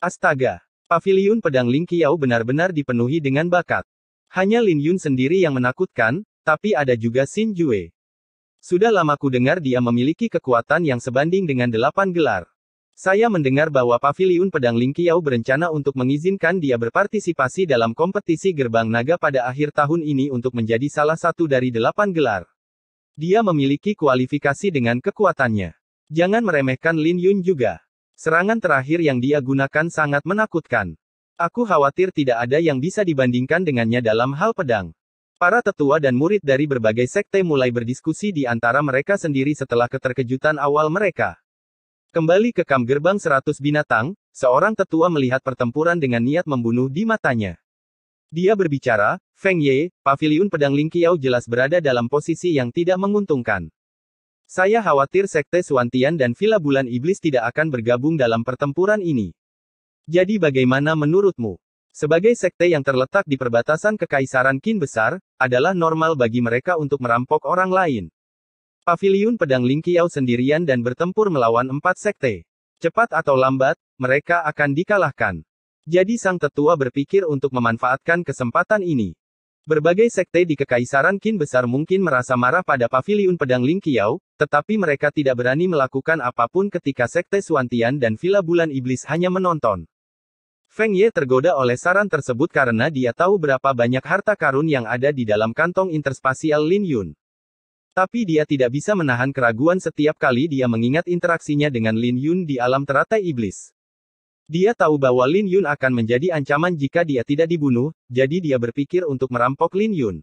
Astaga! Paviliun pedang Ling Qiao benar-benar dipenuhi dengan bakat. Hanya Lin Yun sendiri yang menakutkan, tapi ada juga Xin Jue. Sudah lama ku dengar dia memiliki kekuatan yang sebanding dengan 8 gelar. Saya mendengar bahwa Paviliun pedang Ling Qiao berencana untuk mengizinkan dia berpartisipasi dalam kompetisi gerbang naga pada akhir tahun ini untuk menjadi salah satu dari 8 gelar. Dia memiliki kualifikasi dengan kekuatannya. Jangan meremehkan Lin Yun juga. Serangan terakhir yang dia gunakan sangat menakutkan. Aku khawatir tidak ada yang bisa dibandingkan dengannya dalam hal pedang. Para tetua dan murid dari berbagai sekte mulai berdiskusi di antara mereka sendiri setelah keterkejutan awal mereka. Kembali ke kamp gerbang 100 binatang, seorang tetua melihat pertempuran dengan niat membunuh di matanya. Dia berbicara, "Feng Ye, Paviliun pedang Ling Qiao jelas berada dalam posisi yang tidak menguntungkan. Saya khawatir Sekte Suantian dan Villa Bulan Iblis tidak akan bergabung dalam pertempuran ini. Jadi bagaimana menurutmu? Sebagai sekte yang terletak di perbatasan Kekaisaran Qin Besar, adalah normal bagi mereka untuk merampok orang lain. Paviliun pedang Ling Qiao sendirian dan bertempur melawan 4 sekte. Cepat atau lambat, mereka akan dikalahkan." Jadi sang tetua berpikir untuk memanfaatkan kesempatan ini. Berbagai sekte di Kekaisaran Qin Besar mungkin merasa marah pada Paviliun pedang Ling Qiao, tetapi mereka tidak berani melakukan apapun ketika Sekte Suantian dan Villa Bulan Iblis hanya menonton. Feng Ye tergoda oleh saran tersebut karena dia tahu berapa banyak harta karun yang ada di dalam kantong interspasial Lin Yun. Tapi dia tidak bisa menahan keraguan setiap kali dia mengingat interaksinya dengan Lin Yun di alam teratai iblis. Dia tahu bahwa Lin Yun akan menjadi ancaman jika dia tidak dibunuh, jadi dia berpikir untuk merampok Lin Yun.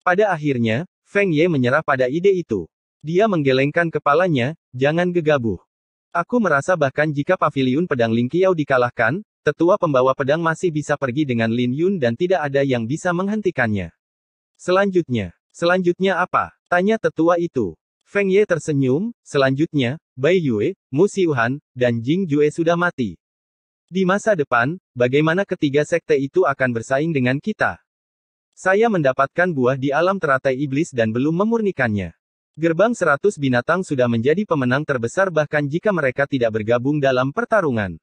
Pada akhirnya, Feng Ye menyerah pada ide itu. Dia menggelengkan kepalanya, "Jangan gegabah. Aku merasa bahkan jika Paviliun pedang Ling Qiao dikalahkan, tetua pembawa pedang masih bisa pergi dengan Lin Yun dan tidak ada yang bisa menghentikannya." Selanjutnya apa? Tanya tetua itu. Feng Ye tersenyum, "Selanjutnya, Bai Yue, Mu Xiuhan, dan Jing Jue sudah mati. Di masa depan, bagaimana ketiga sekte itu akan bersaing dengan kita? Saya mendapatkan buah di alam teratai iblis dan belum memurnikannya. Gerbang 100 binatang sudah menjadi pemenang terbesar bahkan jika mereka tidak bergabung dalam pertarungan.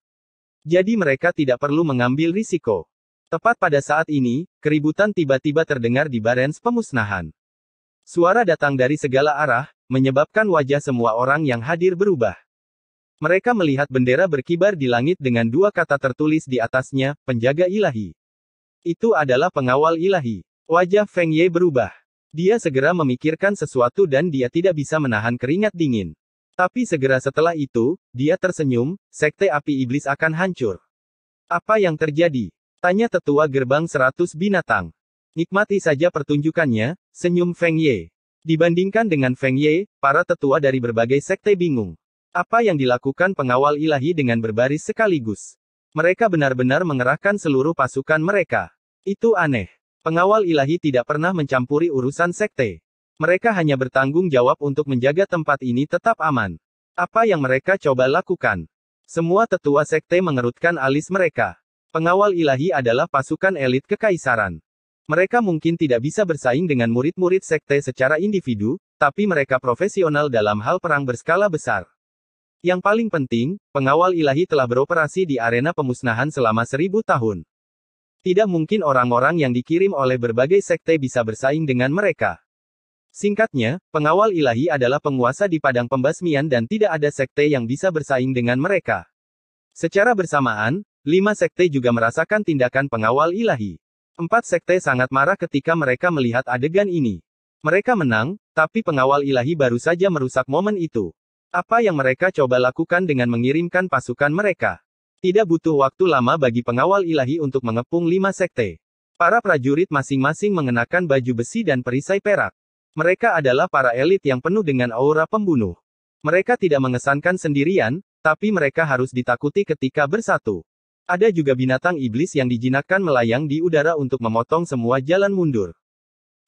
Jadi mereka tidak perlu mengambil risiko. Tepat pada saat ini, keributan tiba-tiba terdengar di Barens pemusnahan. Suara datang dari segala arah, menyebabkan wajah semua orang yang hadir berubah. Mereka melihat bendera berkibar di langit dengan dua kata tertulis di atasnya, penjaga ilahi. Itu adalah pengawal ilahi. Wajah Feng Ye berubah. Dia segera memikirkan sesuatu dan dia tidak bisa menahan keringat dingin. Tapi segera setelah itu, dia tersenyum, sekte api iblis akan hancur. Apa yang terjadi? Tanya tetua gerbang 100 binatang. Nikmati saja pertunjukannya, senyum Feng Ye. Dibandingkan dengan Feng Ye, para tetua dari berbagai sekte bingung. Apa yang dilakukan pengawal ilahi dengan berbaris sekaligus? Mereka benar-benar mengerahkan seluruh pasukan mereka. Itu aneh. Pengawal ilahi tidak pernah mencampuri urusan sekte. Mereka hanya bertanggung jawab untuk menjaga tempat ini tetap aman. Apa yang mereka coba lakukan? Semua tetua sekte mengerutkan alis mereka. Pengawal ilahi adalah pasukan elit kekaisaran. Mereka mungkin tidak bisa bersaing dengan murid-murid sekte secara individu, tapi mereka profesional dalam hal perang berskala besar. Yang paling penting, pengawal ilahi telah beroperasi di arena pemusnahan selama 1000 tahun. Tidak mungkin orang-orang yang dikirim oleh berbagai sekte bisa bersaing dengan mereka. Singkatnya, pengawal ilahi adalah penguasa di padang pembasmian dan tidak ada sekte yang bisa bersaing dengan mereka. Secara bersamaan, 5 sekte juga merasakan tindakan pengawal ilahi. 4 sekte sangat marah ketika mereka melihat adegan ini. Mereka menang, tapi pengawal ilahi baru saja merusak momen itu. Apa yang mereka coba lakukan dengan mengirimkan pasukan mereka? Tidak butuh waktu lama bagi pengawal ilahi untuk mengepung 5 sekte. Para prajurit masing-masing mengenakan baju besi dan perisai perak. Mereka adalah para elit yang penuh dengan aura pembunuh. Mereka tidak mengesankan sendirian, tapi mereka harus ditakuti ketika bersatu. Ada juga binatang iblis yang dijinakkan melayang di udara untuk memotong semua jalan mundur.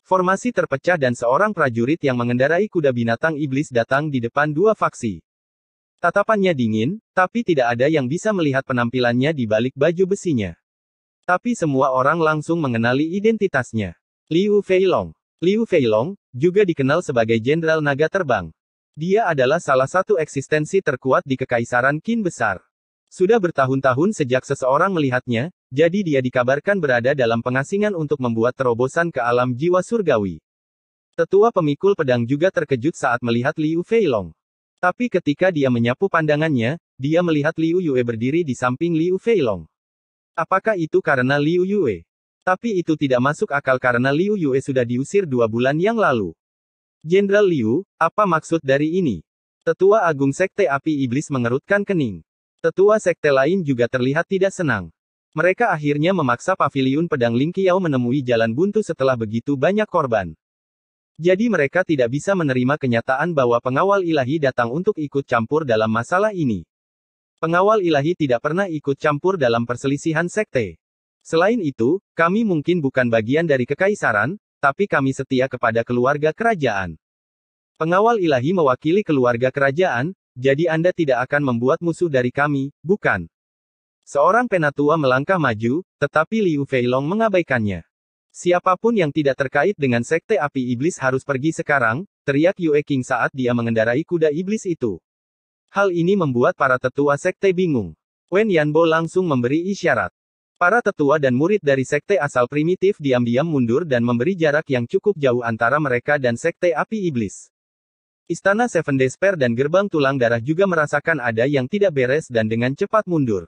Formasi terpecah dan seorang prajurit yang mengendarai kuda binatang iblis datang di depan dua faksi. Tatapannya dingin, tapi tidak ada yang bisa melihat penampilannya di balik baju besinya. Tapi semua orang langsung mengenali identitasnya. Liu Feilong. Liu Feilong, juga dikenal sebagai Jenderal Naga Terbang. Dia adalah salah satu eksistensi terkuat di Kekaisaran Qin Besar. Sudah bertahun-tahun sejak seseorang melihatnya, jadi dia dikabarkan berada dalam pengasingan untuk membuat terobosan ke alam jiwa surgawi. Tetua pemikul pedang juga terkejut saat melihat Liu Feilong. Tapi ketika dia menyapu pandangannya, dia melihat Liu Yue berdiri di samping Liu Feilong. Apakah itu karena Liu Yue? Tapi itu tidak masuk akal karena Liu Yue sudah diusir 2 bulan yang lalu. Jenderal Liu, apa maksud dari ini? Tetua Agung Sekte Api Iblis mengerutkan kening. Tetua sekte lain juga terlihat tidak senang. Mereka akhirnya memaksa paviliun pedang Ling Qiao menemui jalan buntu setelah begitu banyak korban. Jadi mereka tidak bisa menerima kenyataan bahwa pengawal ilahi datang untuk ikut campur dalam masalah ini. Pengawal ilahi tidak pernah ikut campur dalam perselisihan sekte. Selain itu, kami mungkin bukan bagian dari kekaisaran, tapi kami setia kepada keluarga kerajaan. Pengawal ilahi mewakili keluarga kerajaan, jadi Anda tidak akan membuat musuh dari kami, bukan? Seorang penatua melangkah maju, tetapi Liu Feilong mengabaikannya. Siapapun yang tidak terkait dengan sekte api iblis harus pergi sekarang, teriak Yue King saat dia mengendarai kuda iblis itu. Hal ini membuat para tetua sekte bingung. Wen Yanbo langsung memberi isyarat. Para tetua dan murid dari sekte asal primitif diam-diam mundur dan memberi jarak yang cukup jauh antara mereka dan sekte api iblis. Istana Seven Despair dan gerbang tulang darah juga merasakan ada yang tidak beres dan dengan cepat mundur.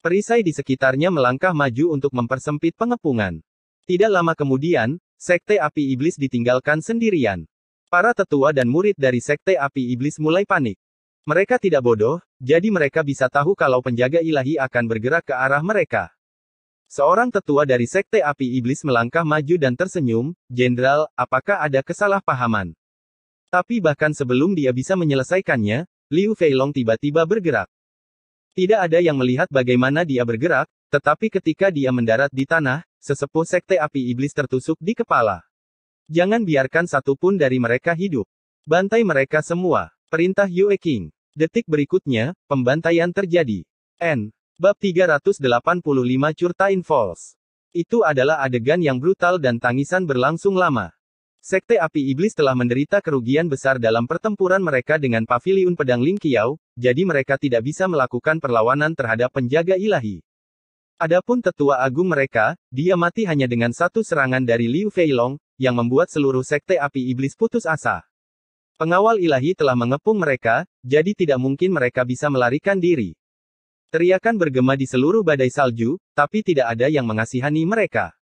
Perisai di sekitarnya melangkah maju untuk mempersempit pengepungan. Tidak lama kemudian, sekte api iblis ditinggalkan sendirian. Para tetua dan murid dari sekte api iblis mulai panik. Mereka tidak bodoh, jadi mereka bisa tahu kalau penjaga ilahi akan bergerak ke arah mereka. Seorang tetua dari sekte api iblis melangkah maju dan tersenyum, "Jenderal, apakah ada kesalahpahaman?" Tapi bahkan sebelum dia bisa menyelesaikannya, Liu Feilong tiba-tiba bergerak. Tidak ada yang melihat bagaimana dia bergerak, tetapi ketika dia mendarat di tanah, sesepuh sekte api iblis tertusuk di kepala. Jangan biarkan satupun dari mereka hidup. Bantai mereka semua. Perintah Yue King. Detik berikutnya, pembantaian terjadi. Bab 385 Curtain Falls. Itu adalah adegan yang brutal dan tangisan berlangsung lama. Sekte api iblis telah menderita kerugian besar dalam pertempuran mereka dengan paviliun pedang Ling Qiao, jadi mereka tidak bisa melakukan perlawanan terhadap penjaga ilahi. Adapun tetua agung mereka, dia mati hanya dengan satu serangan dari Liu Feilong, yang membuat seluruh sekte api iblis putus asa. Pengawal ilahi telah mengepung mereka, jadi tidak mungkin mereka bisa melarikan diri. Teriakan bergema di seluruh badai salju, tapi tidak ada yang mengasihani mereka.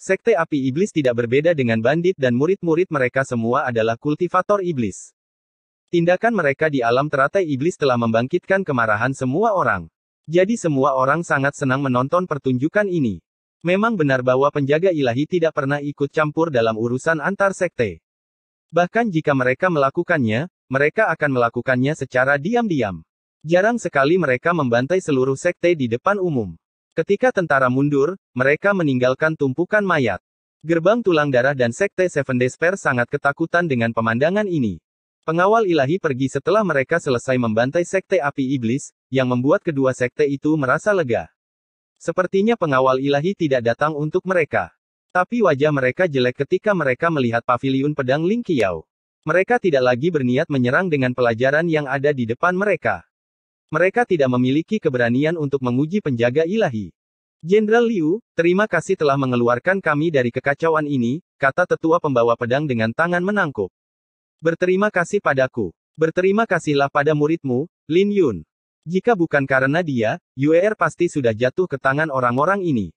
Sekte api iblis tidak berbeda dengan bandit dan murid-murid mereka semua adalah kultivator iblis. Tindakan mereka di alam teratai iblis telah membangkitkan kemarahan semua orang. Jadi semua orang sangat senang menonton pertunjukan ini. Memang benar bahwa penjaga ilahi tidak pernah ikut campur dalam urusan antar sekte. Bahkan jika mereka melakukannya, mereka akan melakukannya secara diam-diam. Jarang sekali mereka membantai seluruh sekte di depan umum. Ketika tentara mundur, mereka meninggalkan tumpukan mayat. Gerbang tulang darah dan sekte Seven Despair sangat ketakutan dengan pemandangan ini. Pengawal ilahi pergi setelah mereka selesai membantai sekte api iblis, yang membuat kedua sekte itu merasa lega. Sepertinya pengawal ilahi tidak datang untuk mereka. Tapi wajah mereka jelek ketika mereka melihat paviliun pedang Ling Qiao. Mereka tidak lagi berniat menyerang dengan pelajaran yang ada di depan mereka. Mereka tidak memiliki keberanian untuk menguji penjaga ilahi. Jenderal Liu, terima kasih telah mengeluarkan kami dari kekacauan ini, kata tetua pembawa pedang dengan tangan menangkup. Berterima kasih padaku. Berterima kasihlah pada muridmu, Lin Yun. Jika bukan karena dia, Yuer pasti sudah jatuh ke tangan orang-orang ini.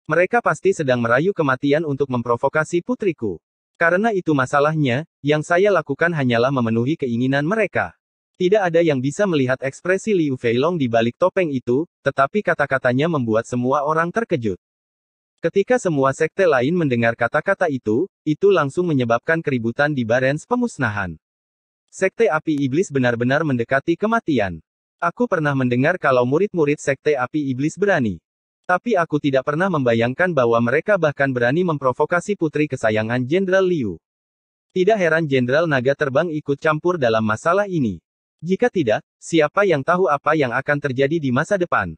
Mereka pasti sedang merayu kematian untuk memprovokasi putriku. Karena itu masalahnya, yang saya lakukan hanyalah memenuhi keinginan mereka. Tidak ada yang bisa melihat ekspresi Liu Feilong di balik topeng itu, tetapi kata-katanya membuat semua orang terkejut. Ketika semua sekte lain mendengar kata-kata itu langsung menyebabkan keributan di Barens pemusnahan. Sekte api iblis benar-benar mendekati kematian. Aku pernah mendengar kalau murid-murid sekte api iblis berani. Tapi aku tidak pernah membayangkan bahwa mereka bahkan berani memprovokasi putri kesayangan Jenderal Liu. Tidak heran Jenderal Naga Terbang ikut campur dalam masalah ini. Jika tidak, siapa yang tahu apa yang akan terjadi di masa depan?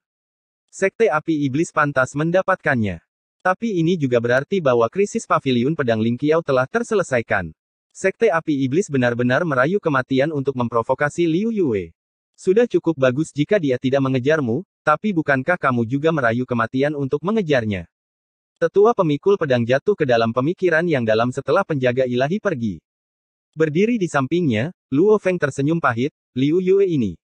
Sekte api iblis pantas mendapatkannya. Tapi ini juga berarti bahwa krisis paviliun pedang Ling Qiao telah terselesaikan. Sekte api iblis benar-benar merayu kematian untuk memprovokasi Liu Yue. Sudah cukup bagus jika dia tidak mengejarmu, tapi bukankah kamu juga merayu kematian untuk mengejarnya? Tetua pemikul pedang jatuh ke dalam pemikiran yang dalam setelah penjaga ilahi pergi. Berdiri di sampingnya, Luo Feng tersenyum pahit, Liu Yue ini.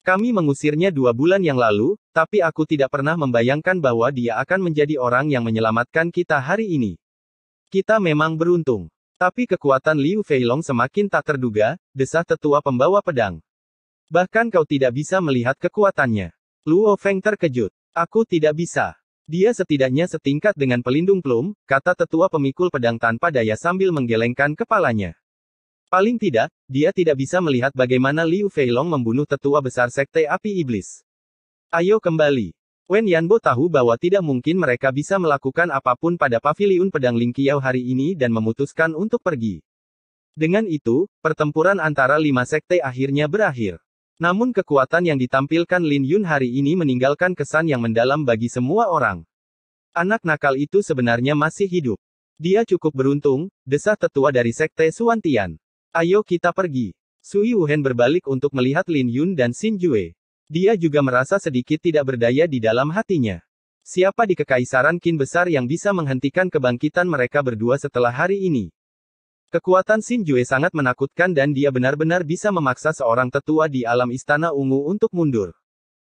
Kami mengusirnya 2 bulan yang lalu, tapi aku tidak pernah membayangkan bahwa dia akan menjadi orang yang menyelamatkan kita hari ini. Kita memang beruntung. Tapi kekuatan Liu Feilong semakin tak terduga, desah tetua pembawa pedang. Bahkan kau tidak bisa melihat kekuatannya. Luo Feng terkejut. Aku tidak bisa. Dia setidaknya setingkat dengan pelindung plum, kata tetua pemikul pedang tanpa daya sambil menggelengkan kepalanya. Paling tidak, dia tidak bisa melihat bagaimana Liu Feilong membunuh tetua besar sekte api iblis. Ayo kembali. Wen Yanbo tahu bahwa tidak mungkin mereka bisa melakukan apapun pada paviliun pedang Ling Qiao hari ini dan memutuskan untuk pergi. Dengan itu, pertempuran antara 5 sekte akhirnya berakhir. Namun kekuatan yang ditampilkan Lin Yun hari ini meninggalkan kesan yang mendalam bagi semua orang. Anak nakal itu sebenarnya masih hidup. Dia cukup beruntung, desah tetua dari sekte Suantian. Ayo kita pergi. Sui Wuhen berbalik untuk melihat Lin Yun dan Xin Jue. Dia juga merasa sedikit tidak berdaya di dalam hatinya. Siapa di Kekaisaran Qin besar yang bisa menghentikan kebangkitan mereka berdua setelah hari ini? Kekuatan Xin Jue sangat menakutkan dan dia benar-benar bisa memaksa seorang tetua di alam Istana Ungu untuk mundur.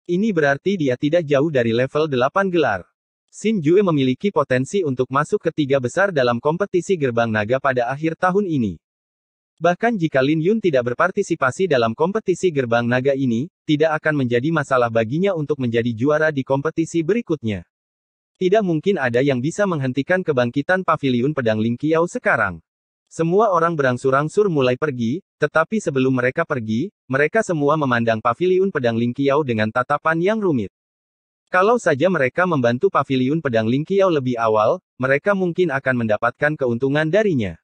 Ini berarti dia tidak jauh dari level 8 gelar. Xin Jue memiliki potensi untuk masuk ke 3 besar dalam kompetisi gerbang naga pada akhir tahun ini. Bahkan jika Lin Yun tidak berpartisipasi dalam kompetisi gerbang naga ini, tidak akan menjadi masalah baginya untuk menjadi juara di kompetisi berikutnya. Tidak mungkin ada yang bisa menghentikan kebangkitan paviliun pedang Ling Qiao sekarang. Semua orang berangsur-angsur mulai pergi, tetapi sebelum mereka pergi, mereka semua memandang paviliun pedang Ling Qiao dengan tatapan yang rumit. Kalau saja mereka membantu paviliun pedang Ling Qiao lebih awal, mereka mungkin akan mendapatkan keuntungan darinya.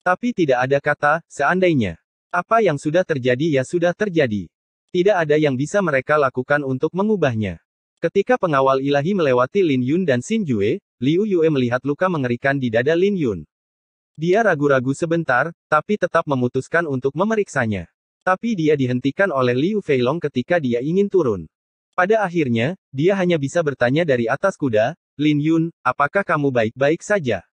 Tapi tidak ada kata, seandainya. Apa yang sudah terjadi ya sudah terjadi. Tidak ada yang bisa mereka lakukan untuk mengubahnya. Ketika pengawal ilahi melewati Lin Yun dan Xin Jue, Liu Yue melihat luka mengerikan di dada Lin Yun. Dia ragu-ragu sebentar, tapi tetap memutuskan untuk memeriksanya. Tapi dia dihentikan oleh Liu Feilong ketika dia ingin turun. Pada akhirnya, dia hanya bisa bertanya dari atas kuda, Lin Yun, apakah kamu baik-baik saja?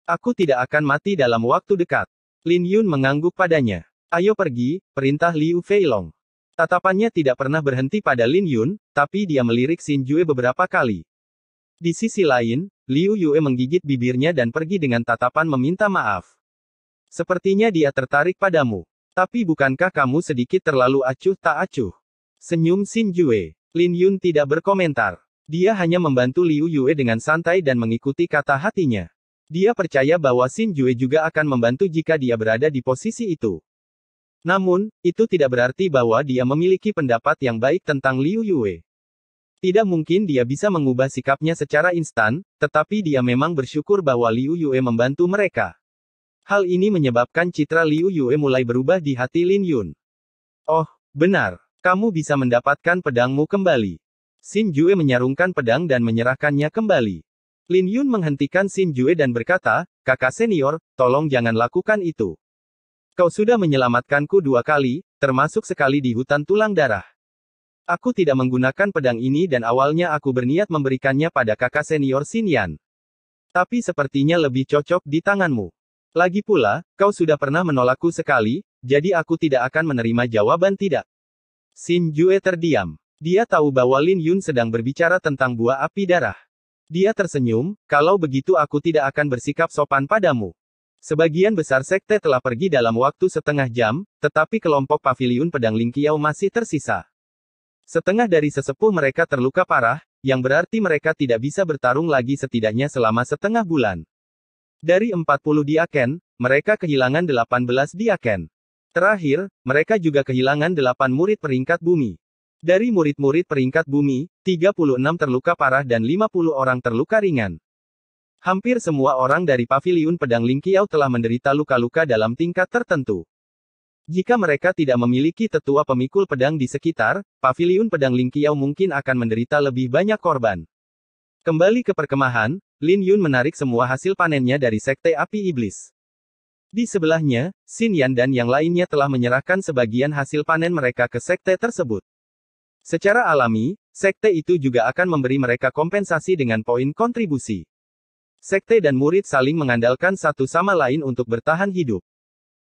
Aku tidak akan mati dalam waktu dekat. Lin Yun mengangguk padanya. Ayo pergi, perintah Liu Feilong. Tatapannya tidak pernah berhenti pada Lin Yun, tapi dia melirik Xin Jue beberapa kali. Di sisi lain, Liu Yue menggigit bibirnya dan pergi dengan tatapan meminta maaf. Sepertinya dia tertarik padamu. Tapi bukankah kamu sedikit terlalu acuh tak acuh? Senyum Xin Jue. Lin Yun tidak berkomentar. Dia hanya membantu Liu Yue dengan santai dan mengikuti kata hatinya. Dia percaya bahwa Xin Jue juga akan membantu jika dia berada di posisi itu. Namun, itu tidak berarti bahwa dia memiliki pendapat yang baik tentang Liu Yue. Tidak mungkin dia bisa mengubah sikapnya secara instan, tetapi dia memang bersyukur bahwa Liu Yue membantu mereka. Hal ini menyebabkan citra Liu Yue mulai berubah di hati Lin Yun. Oh, benar. Kamu bisa mendapatkan pedangmu kembali. Xin Jue menyarungkan pedang dan menyerahkannya kembali. Lin Yun menghentikan Xin Jue dan berkata, kakak senior, tolong jangan lakukan itu. Kau sudah menyelamatkanku 2 kali, termasuk sekali di hutan tulang darah. Aku tidak menggunakan pedang ini dan awalnya aku berniat memberikannya pada kakak senior Xin Yan. Tapi sepertinya lebih cocok di tanganmu. Lagi pula, kau sudah pernah menolakku sekali, jadi aku tidak akan menerima jawaban tidak. Xin Jue terdiam. Dia tahu bahwa Lin Yun sedang berbicara tentang buah api darah. Dia tersenyum, kalau begitu aku tidak akan bersikap sopan padamu. Sebagian besar sekte telah pergi dalam waktu setengah jam, tetapi kelompok paviliun pedang Lingqiao masih tersisa. Setengah dari sesepuh mereka terluka parah, yang berarti mereka tidak bisa bertarung lagi setidaknya selama setengah bulan. Dari 40 diaken, mereka kehilangan 18 diaken. Terakhir, mereka juga kehilangan 8 murid peringkat bumi. Dari murid-murid peringkat bumi, 36 terluka parah dan 50 orang terluka ringan. Hampir semua orang dari paviliun pedang Lingqiao telah menderita luka-luka dalam tingkat tertentu. Jika mereka tidak memiliki tetua pemikul pedang di sekitar, paviliun pedang Lingqiao mungkin akan menderita lebih banyak korban. Kembali ke perkemahan, Lin Yun menarik semua hasil panennya dari Sekte Api Iblis. Di sebelahnya, Xin Yan dan yang lainnya telah menyerahkan sebagian hasil panen mereka ke sekte tersebut. Secara alami, sekte itu juga akan memberi mereka kompensasi dengan poin kontribusi. Sekte dan murid saling mengandalkan satu sama lain untuk bertahan hidup.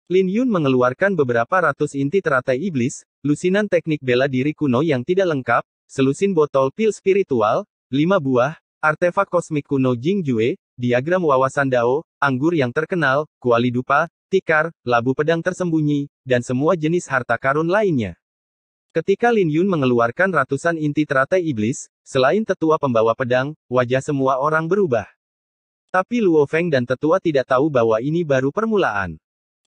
Lin Yun mengeluarkan beberapa ratus inti teratai iblis, lusinan teknik bela diri kuno yang tidak lengkap, selusin botol pil spiritual, 5 buah, artefak kosmik kuno Jingjue, diagram wawasan Dao, anggur yang terkenal, kuali dupa, tikar, labu pedang tersembunyi, dan semua jenis harta karun lainnya. Ketika Lin Yun mengeluarkan ratusan inti teratai iblis, selain tetua pembawa pedang, wajah semua orang berubah. Tapi Luo Feng dan tetua tidak tahu bahwa ini baru permulaan.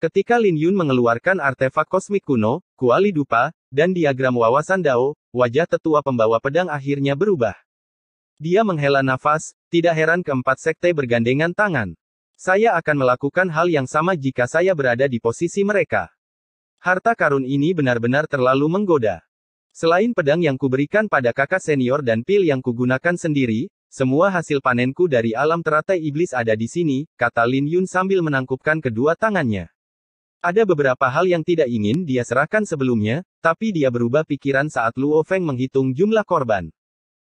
Ketika Lin Yun mengeluarkan artefak kosmik kuno, kuali dupa, dan diagram wawasan Dao, wajah tetua pembawa pedang akhirnya berubah. Dia menghela nafas, tidak heran keempat sekte bergandengan tangan. Saya akan melakukan hal yang sama jika saya berada di posisi mereka. Harta karun ini benar-benar terlalu menggoda. Selain pedang yang kuberikan pada kakak senior dan pil yang kugunakan sendiri, semua hasil panenku dari alam teratai iblis ada di sini, kata Lin Yun sambil menangkupkan kedua tangannya. Ada beberapa hal yang tidak ingin dia serahkan sebelumnya, tapi dia berubah pikiran saat Luo Feng menghitung jumlah korban.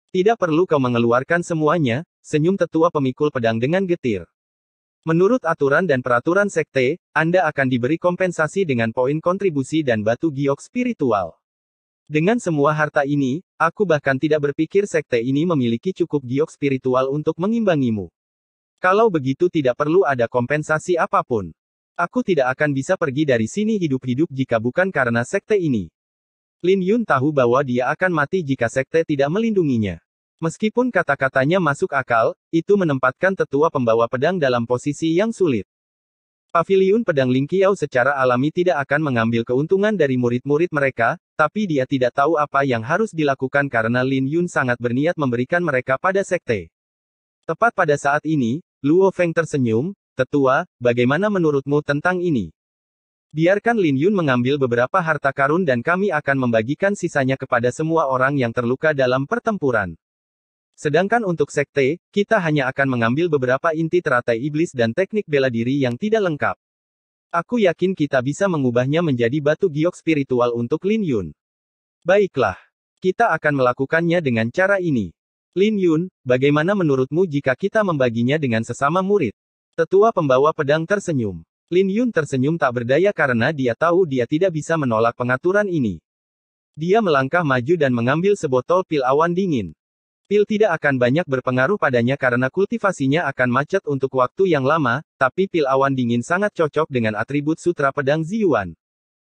Tidak perlu kau mengeluarkan semuanya, senyum tetua pemikul pedang dengan getir. Menurut aturan dan peraturan sekte, Anda akan diberi kompensasi dengan poin kontribusi dan batu giok spiritual. Dengan semua harta ini, aku bahkan tidak berpikir sekte ini memiliki cukup giok spiritual untuk mengimbangimu. Kalau begitu tidak perlu ada kompensasi apapun. Aku tidak akan bisa pergi dari sini hidup-hidup jika bukan karena sekte ini. Lin Yun tahu bahwa dia akan mati jika sekte tidak melindunginya. Meskipun kata-katanya masuk akal, itu menempatkan tetua pembawa pedang dalam posisi yang sulit. Paviliun pedang Lingqiao secara alami tidak akan mengambil keuntungan dari murid-murid mereka, tapi dia tidak tahu apa yang harus dilakukan karena Lin Yun sangat berniat memberikan mereka pada sekte. Tepat pada saat ini, Luo Feng tersenyum, tetua, bagaimana menurutmu tentang ini? Biarkan Lin Yun mengambil beberapa harta karun dan kami akan membagikan sisanya kepada semua orang yang terluka dalam pertempuran. Sedangkan untuk sekte, kita hanya akan mengambil beberapa inti teratai iblis dan teknik bela diri yang tidak lengkap. Aku yakin kita bisa mengubahnya menjadi batu giok spiritual untuk Lin Yun. Baiklah. Kita akan melakukannya dengan cara ini. Lin Yun, bagaimana menurutmu jika kita membaginya dengan sesama murid? Tetua pembawa pedang tersenyum. Lin Yun tersenyum tak berdaya karena dia tahu dia tidak bisa menolak pengaturan ini. Dia melangkah maju dan mengambil sebotol pil awan dingin. Pil tidak akan banyak berpengaruh padanya karena kultivasinya akan macet untuk waktu yang lama, tapi pil awan dingin sangat cocok dengan atribut sutra pedang Ziyuan.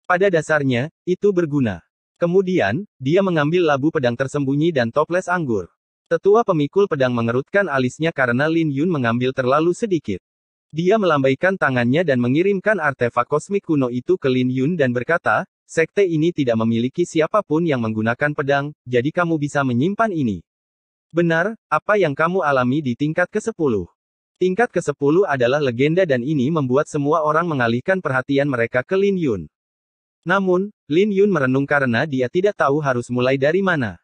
Pada dasarnya, itu berguna. Kemudian, dia mengambil labu pedang tersembunyi dan toples anggur. Tetua pemikul pedang mengerutkan alisnya karena Lin Yun mengambil terlalu sedikit. Dia melambaikan tangannya dan mengirimkan artefak kosmik kuno itu ke Lin Yun dan berkata, sekte ini tidak memiliki siapapun yang menggunakan pedang, jadi kamu bisa menyimpan ini. Benar, apa yang kamu alami di tingkat ke-10. Tingkat ke-10 adalah legenda dan ini membuat semua orang mengalihkan perhatian mereka ke Lin Yun. Namun, Lin Yun merenung karena dia tidak tahu harus mulai dari mana.